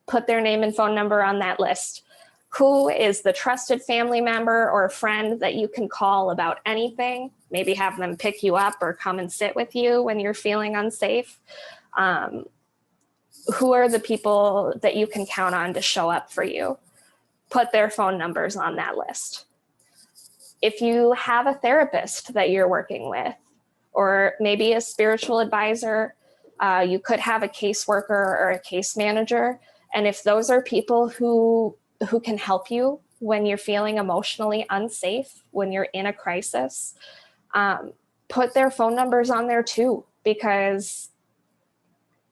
Put their name and phone number on that list. Who is the trusted family member or friend that you can call about anything? Maybe have them pick you up or come and sit with you when you're feeling unsafe. Who are the people that you can count on to show up for you? Put their phone numbers on that list. If you have a therapist that you're working with, or maybe a spiritual advisor, you could have a caseworker or a case manager. And if those are people who can help you when you're feeling emotionally unsafe, when you're in a crisis, put their phone numbers on there too. Because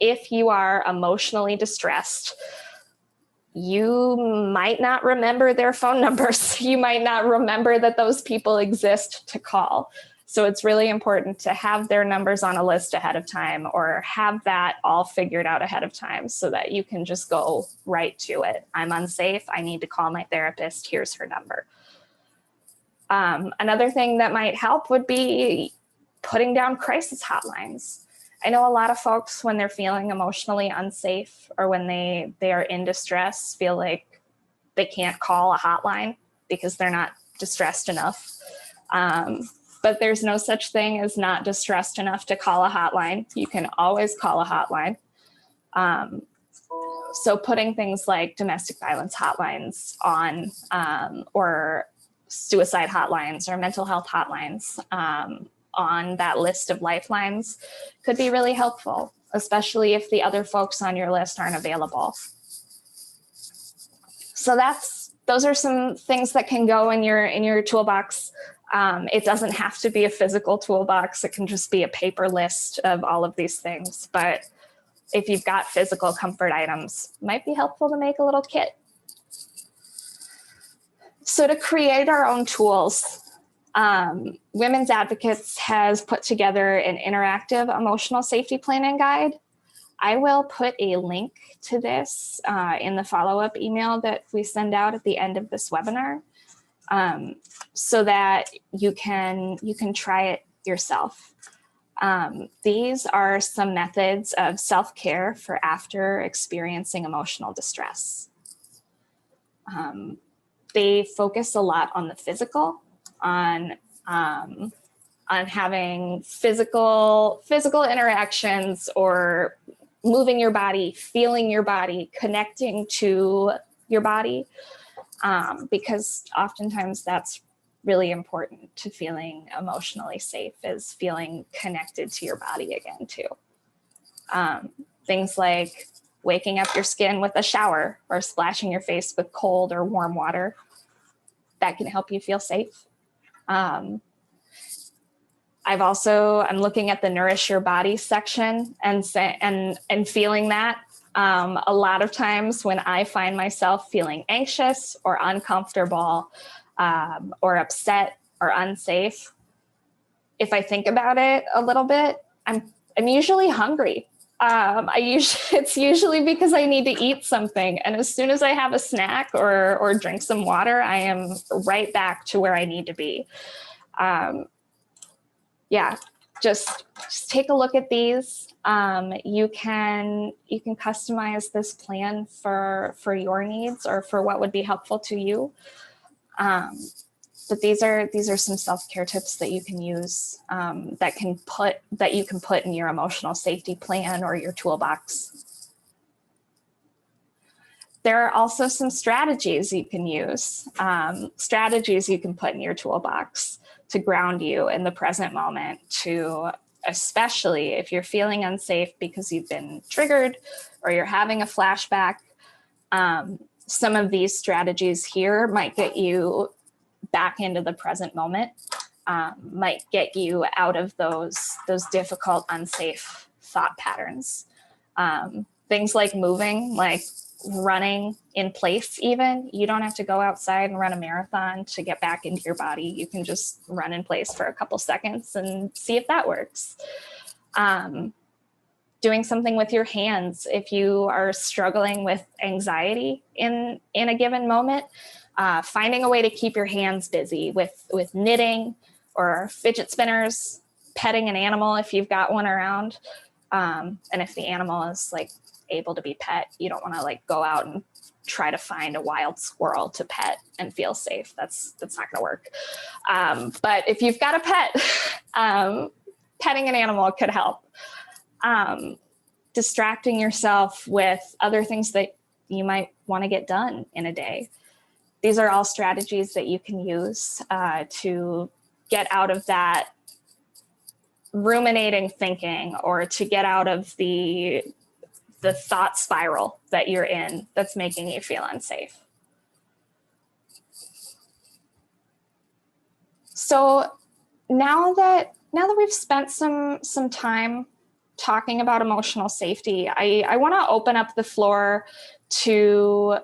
if you are emotionally distressed, you might not remember their phone numbers. You might not remember that those people exist to call. So it's really important to have their numbers on a list ahead of time, or have that all figured out ahead of time so that you can just go right to it. I'm unsafe. I need to call my therapist. Here's her number. Another thing that might help would be putting down crisis hotlines. I know a lot of folks, when they're feeling emotionally unsafe or when they are in distress, feel like they can't call a hotline because they're not distressed enough. But there's no such thing as not distressed enough to call a hotline. You can always call a hotline. So putting things like domestic violence hotlines on, or suicide hotlines or mental health hotlines on that list of lifelines could be really helpful, especially if the other folks on your list aren't available. So those are some things that can go in your toolbox. It doesn't have to be a physical toolbox. It can just be a paper list of all of these things. But if you've got physical comfort items, it might be helpful to make a little kit. So to create our own tools, Women's Advocates has put together an interactive emotional safety planning guide. I will put a link to this in the follow-up email that we send out at the end of this webinar, so that you can try it yourself. These are some methods of self-care for after experiencing emotional distress. They focus a lot on the physical, on having physical interactions, or moving your body, feeling your body, connecting to your body, because oftentimes that's really important to feeling emotionally safe, is feeling connected to your body again too. Things like waking up your skin with a shower or splashing your face with cold or warm water, that can help you feel safe. I'm looking at the Nourish Your Body section and feeling that. A lot of times when I find myself feeling anxious or uncomfortable or upset or unsafe, if I think about it a little bit, I'm usually hungry. It's usually because I need to eat something. And as soon as I have a snack or drink some water, I am right back to where I need to be. Yeah, just take a look at these. You can customize this plan for your needs or for what would be helpful to you. But these are some self-care tips that you can use that you can put in your emotional safety plan or your toolbox. There are also some strategies you can use, strategies you can put in your toolbox to ground you in the present moment, to, especially if you're feeling unsafe because you've been triggered or you're having a flashback. Some of these strategies here might get you back into the present moment, might get you out of those difficult, unsafe thought patterns. Things like moving, like running in place even. You don't have to go outside and run a marathon to get back into your body. You can just run in place for a couple seconds and see if that works. Doing something with your hands. If you are struggling with anxiety in a given moment, finding a way to keep your hands busy with knitting or fidget spinners, petting an animal if you've got one around. And if the animal is like able to be pet, you don't want to like go out and try to find a wild squirrel to pet and feel safe. That's not going to work. But if you've got a pet, petting an animal could help. Distracting yourself with other things that you might want to get done in a day. These are all strategies that you can use to get out of that ruminating thinking, or to get out of the thought spiral that you're in that's making you feel unsafe. So now that we've spent some time talking about emotional safety, I want to open up the floor to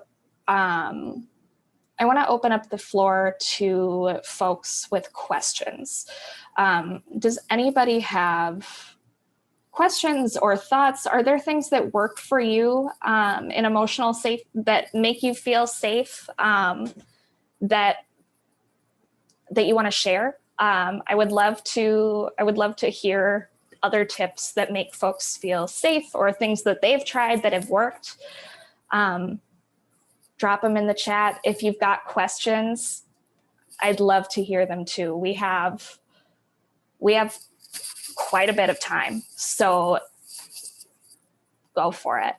folks with questions. Does anybody have questions or thoughts? Are there things that work for you in emotional safe, that make you feel safe, that you want to share? I would love to hear other tips that make folks feel safe, or things that they've tried that have worked. Drop them in the chat. If you've got questions, I'd love to hear them too. We have quite a bit of time, so go for it.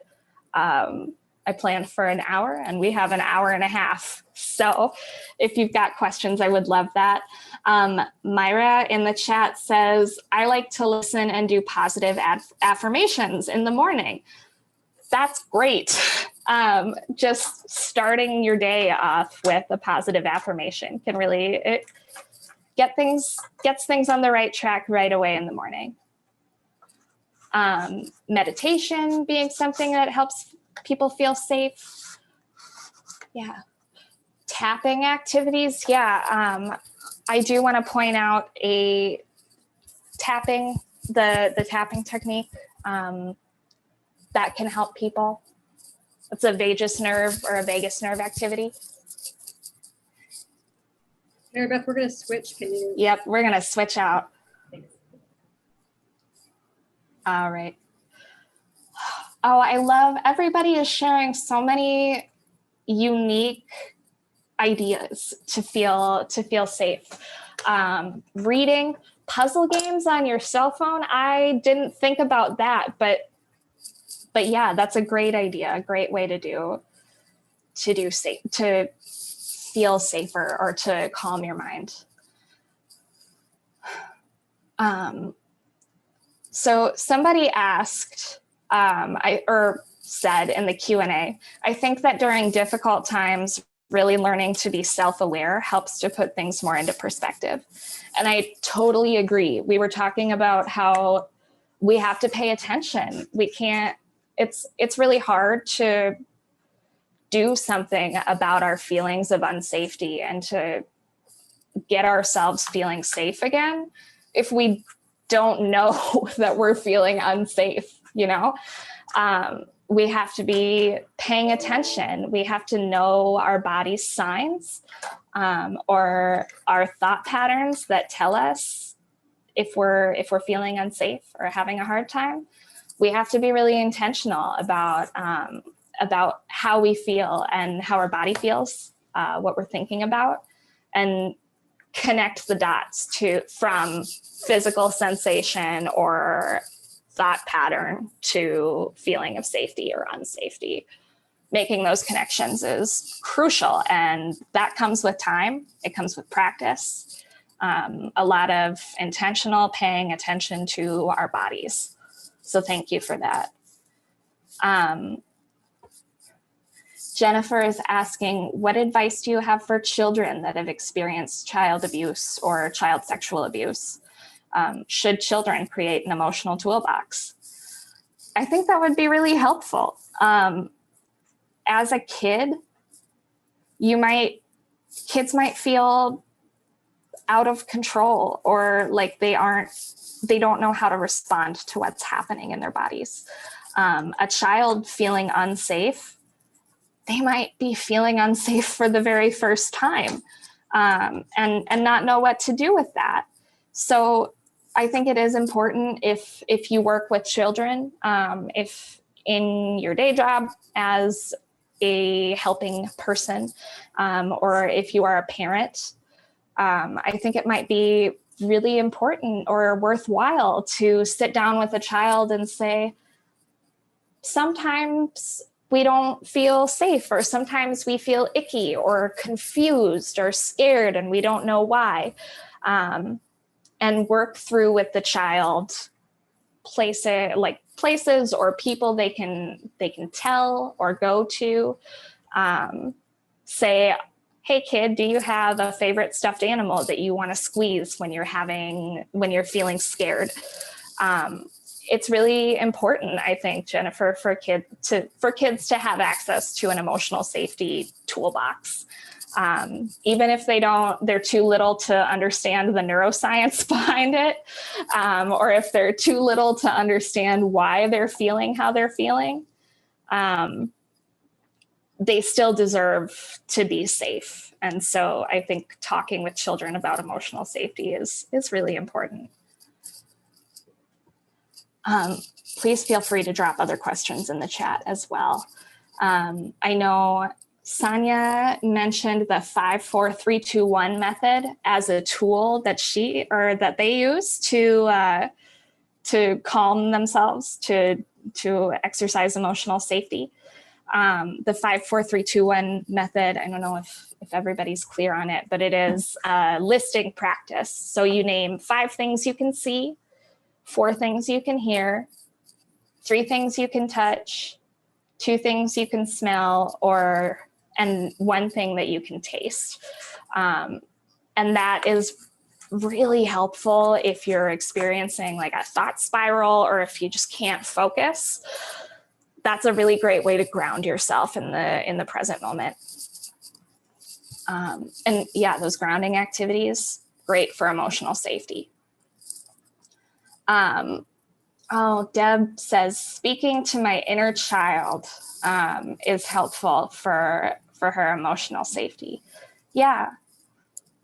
I planned for an hour and we have an hour and a half. So if you've got questions, I would love that. Myra in the chat says, I like to listen and do positive affirmations in the morning. That's great. Just starting your day off with a positive affirmation can really gets things on the right track right away in the morning. Meditation being something that helps people feel safe. Yeah. Tapping activities. Yeah. I do want to point out the tapping technique that can help people. It's a vagus nerve activity. Mary Beth, we're going to switch. Can you? Yep, we're going to switch out. All right. Oh, I love, everybody is sharing so many unique ideas to feel safe. Reading, puzzle games on your cell phone. I didn't think about that, but yeah, that's a great idea. A great way to feel safer or to calm your mind. So somebody asked, said in the Q&A, I think that during difficult times, really learning to be self-aware helps to put things more into perspective. And I totally agree. We were talking about how we have to pay attention. We can't, it's really hard to do something about our feelings of unsafety and to get ourselves feeling safe again if we don't know that we're feeling unsafe, you know? We have to be paying attention. We have to know our body's signs, or our thought patterns that tell us if we're feeling unsafe or having a hard time. We have to be really intentional about how we feel and how our body feels, what we're thinking about, and connect the dots from physical sensation or thought pattern to feeling of safety or unsafety. Making those connections is crucial, and that comes with time. It comes with practice, a lot of intentional paying attention to our bodies. So thank you for that. Jennifer is asking, what advice do you have for children that have experienced child abuse or child sexual abuse? Should children create an emotional toolbox? I think that would be really helpful. As a kid, kids might feel out of control, or like they don't know how to respond to what's happening in their bodies. A child feeling unsafe, they might be feeling unsafe for the very first time, and not know what to do with that. So I think it is important if you work with children, if in your day job as a helping person, or if you are a parent, I think it might be really important or worthwhile to sit down with a child and say, sometimes we don't feel safe, or sometimes we feel icky or confused or scared and we don't know why. And work through with the child places or people they can tell or go to. Say, hey kid, do you have a favorite stuffed animal that you want to squeeze when you're feeling scared? It's really important, I think, Jennifer, for kids to have access to an emotional safety toolbox. Even if they're too little to understand the neuroscience behind it, or if they're too little to understand why they're feeling how they're feeling, they still deserve to be safe. And so I think talking with children about emotional safety is really important. Please feel free to drop other questions in the chat as well. I know Sonia mentioned the 5-4-3-2-1 method as a tool that they use to calm themselves, to exercise emotional safety. The 5-4-3-2-1 method, I don't know if everybody's clear on it, but it is listing practice. So you name 5 things you can see, 4 things you can hear, 3 things you can touch, 2 things you can smell, and 1 thing that you can taste. And that is really helpful if you're experiencing like a thought spiral, or if you just can't focus. That's a really great way to ground yourself in the present moment. And yeah, those grounding activities, great for emotional safety. Deb says, speaking to my inner child is helpful for her emotional safety. Yeah,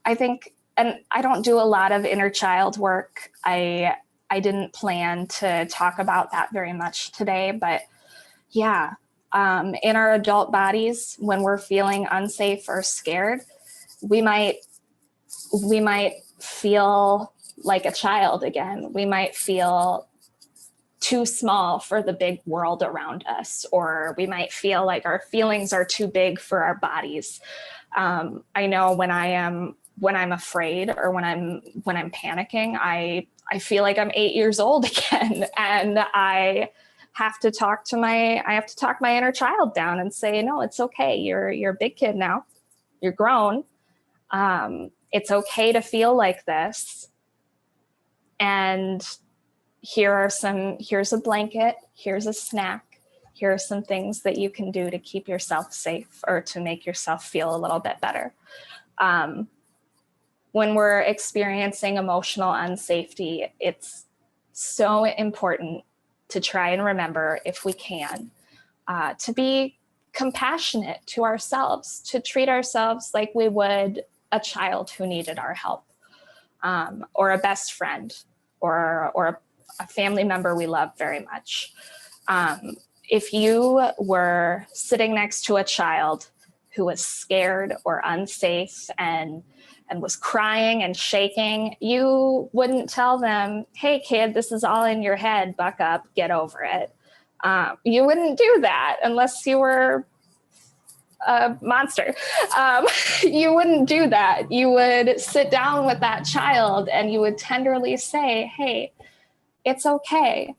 I think, and I don't do a lot of inner child work. I didn't plan to talk about that very much today, but yeah, in our adult bodies, when we're feeling unsafe or scared, we might feel like a child again. We might feel too small for the big world around us, or we might feel like our feelings are too big for our bodies. I know when I'm afraid, or when I'm panicking, I feel like I'm 8 years old again, and I have to talk my inner child down and say, no, it's okay. You're a big kid now. You're grown. It's okay to feel like this. And here's a blanket, here's a snack, here are some things that you can do to keep yourself safe or to make yourself feel a little bit better. When we're experiencing emotional unsafety, it's so important to try and remember, if we can, to be compassionate to ourselves, to treat ourselves like we would a child who needed our help, or a best friend, or a family member we love very much. If you were sitting next to a child who was scared or unsafe and was crying and shaking, you wouldn't tell them, hey kid, this is all in your head, buck up, get over it. You wouldn't do that unless you were a monster. You wouldn't do that. You would sit down with that child and you would tenderly say, hey, it's okay.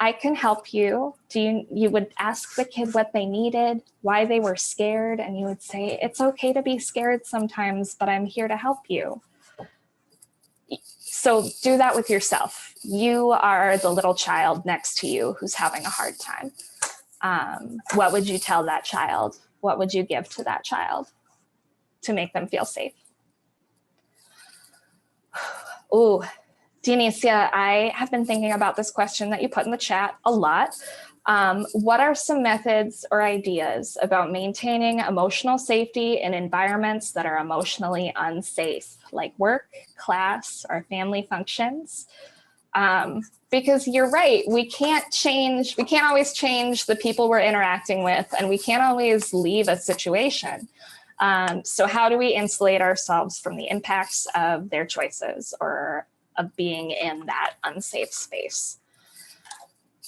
I can help you. You would ask the kid what they needed, why they were scared, and you would say, it's okay to be scared sometimes, but I'm here to help you. So do that with yourself. You are the little child next to you who's having a hard time. What would you tell that child? What would you give to that child to make them feel safe? Ooh, Denicia, I have been thinking about this question that you put in the chat a lot. What are some methods or ideas about maintaining emotional safety in environments that are emotionally unsafe, like work, class, or family functions? Because you're right, we can't always change the people we're interacting with, and we can't always leave a situation. So how do we insulate ourselves from the impacts of their choices or of being in that unsafe space?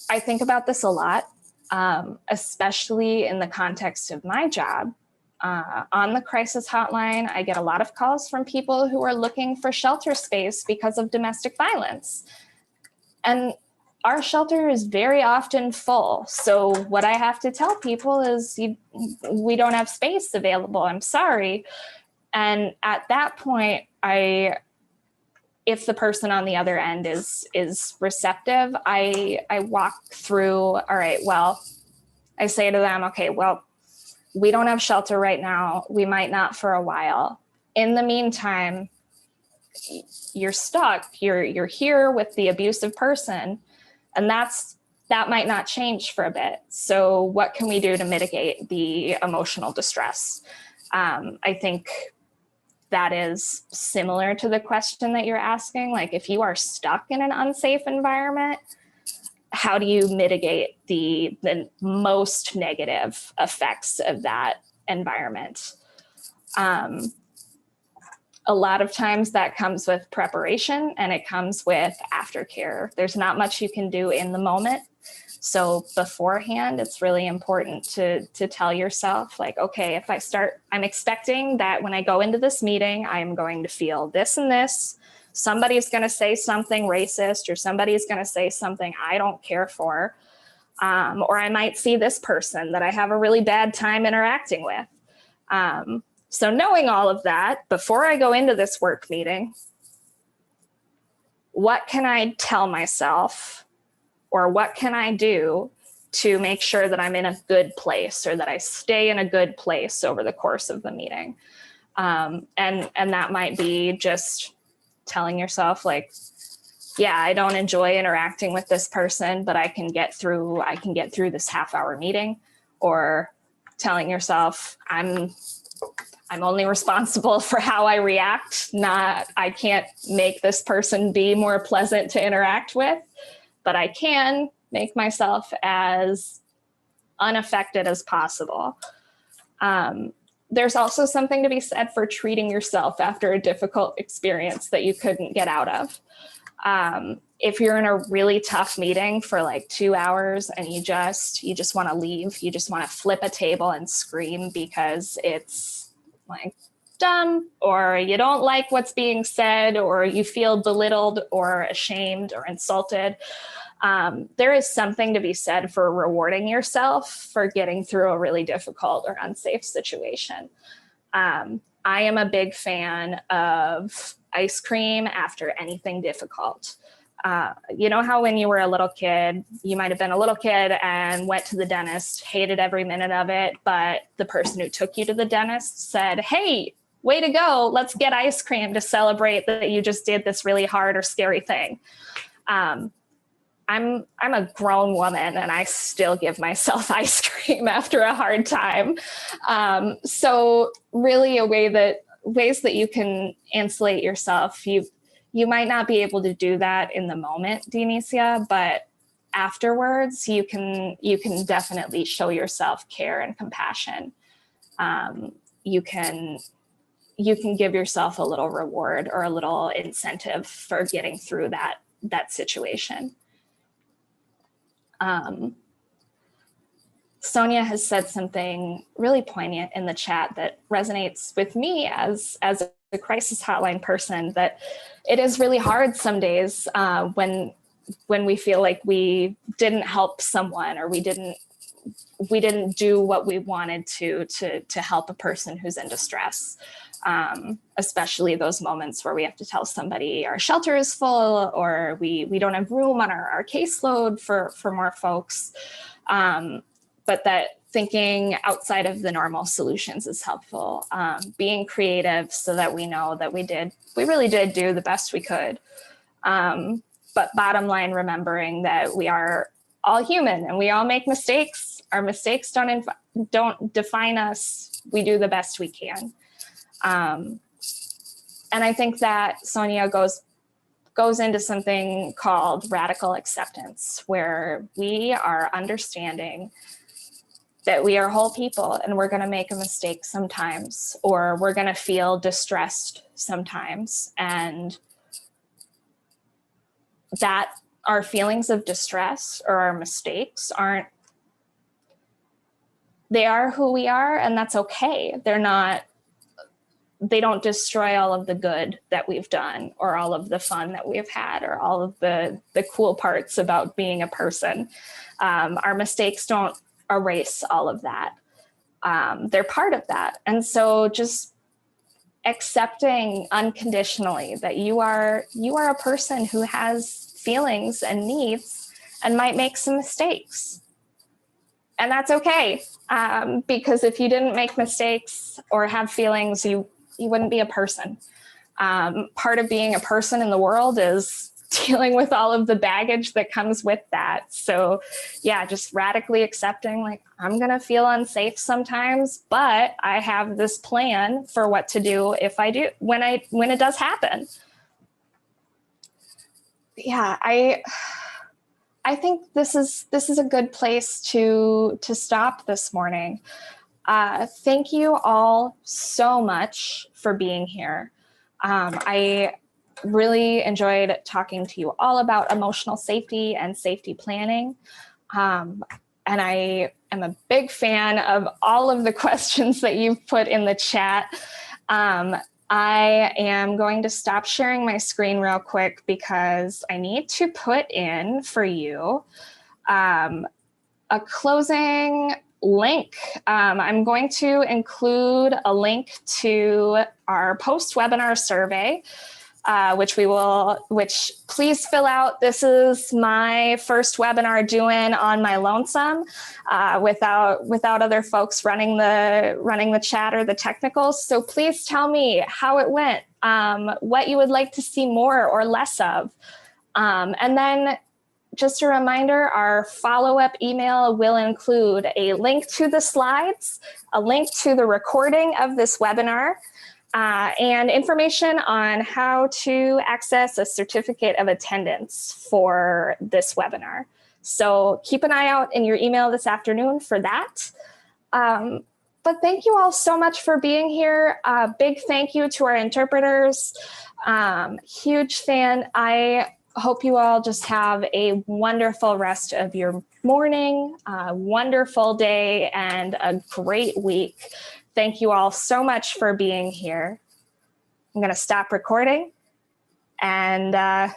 I think about this a lot, especially in the context of my job. On the crisis hotline, I get a lot of calls from people who are looking for shelter space because of domestic violence. And our shelter is very often full. So what I have to tell people is we don't have space available. I'm sorry. And at that point, if the person on the other end is receptive, I walk through, all right, well, I say to them, okay, well, we don't have shelter right now. We might not for a while. In the meantime, you're stuck, you're here with the abusive person, and that might not change for a bit. So what can we do to mitigate the emotional distress? I think that is similar to the question that you're asking. Like, if you are stuck in an unsafe environment, how do you mitigate the most negative effects of that environment? A lot of times that comes with preparation and it comes with aftercare. There's not much you can do in the moment. So beforehand, it's really important to tell yourself, like, okay, if I'm expecting that when I go into this meeting, I'm going to feel this and this. Somebody's going to say something racist, or somebody's going to say something I don't care for. Or I might see this person that I have a really bad time interacting with. So knowing all of that, before I go into this work meeting, what can I tell myself, or what can I do to make sure that I'm in a good place, or that I stay in a good place over the course of the meeting? And that might be just telling yourself, like, yeah, I don't enjoy interacting with this person, but I can get through this half-hour meeting. Or telling yourself, I'm only responsible for how I react, I can't make this person be more pleasant to interact with, but I can make myself as unaffected as possible. There's also something to be said for treating yourself after a difficult experience that you couldn't get out of. If you're in a really tough meeting for like 2 hours and you just want to leave, you just want to flip a table and scream because it's like dumb, or you don't like what's being said, or you feel belittled or ashamed or insulted, there is something to be said for rewarding yourself for getting through a really difficult or unsafe situation. I am a big fan of ice cream after anything difficult. You know how when you were a little kid, you might have been a little kid and went to the dentist, hated every minute of it, but the person who took you to the dentist said, hey, way to go, let's get ice cream to celebrate that you just did this really hard or scary thing. I'm a grown woman and I still give myself ice cream after a hard time. So really ways that you can insulate yourself. You might not be able to do that in the moment, Denicia, but afterwards you can definitely show yourself care and compassion. You can give yourself a little reward or a little incentive for getting through that situation. Sonia has said something really poignant in the chat that resonates with me as a crisis hotline person, that it is really hard some days when we feel like we didn't help someone or we didn't do what we wanted to help a person who's in distress. Especially those moments where we have to tell somebody our shelter is full or we don't have room on our caseload for more folks. But that thinking outside of the normal solutions is helpful. Being creative so that we know that we really did do the best we could. But bottom line, remembering that we are all human and we all make mistakes. Our mistakes don't define us. We do the best we can. And I think that Sonia goes into something called radical acceptance, where we are understanding that we are whole people and we're going to make a mistake sometimes, or we're going to feel distressed sometimes. And that our feelings of distress or our mistakes they are who we are, and that's okay. They don't destroy all of the good that we've done or all of the fun that we've had or all of the cool parts about being a person. Our mistakes don't erase all of that. They're part of that. And so just accepting unconditionally that you are a person who has feelings and needs and might make some mistakes. And that's okay. Because if you didn't make mistakes or have feelings, you wouldn't be a person. Part of being a person in the world is dealing with all of the baggage that comes with that. So yeah, just radically accepting, like, I'm going to feel unsafe sometimes, but I have this plan for what to do if I do, when it does happen. Yeah, I think this is a good place to stop this morning. Thank you all so much for being here. I really enjoyed talking to you all about emotional safety and safety planning. And I am a big fan of all of the questions that you've put in the chat. I am going to stop sharing my screen real quick because I need to put in for you a closing link. I'm going to include a link to our post-webinar survey, which please fill out. This is my first webinar doing on my lonesome, without other folks running the chat or the technicals. So please tell me how it went, what you would like to see more or less of. And then just a reminder, our follow-up email will include a link to the slides, a link to the recording of this webinar, and information on how to access a certificate of attendance for this webinar. So keep an eye out in your email this afternoon for that. But thank you all so much for being here. Big thank you to our interpreters. Huge fan. I hope you all just have a wonderful rest of your morning, a wonderful day, and a great week. Thank you all so much for being here. I'm going to stop recording and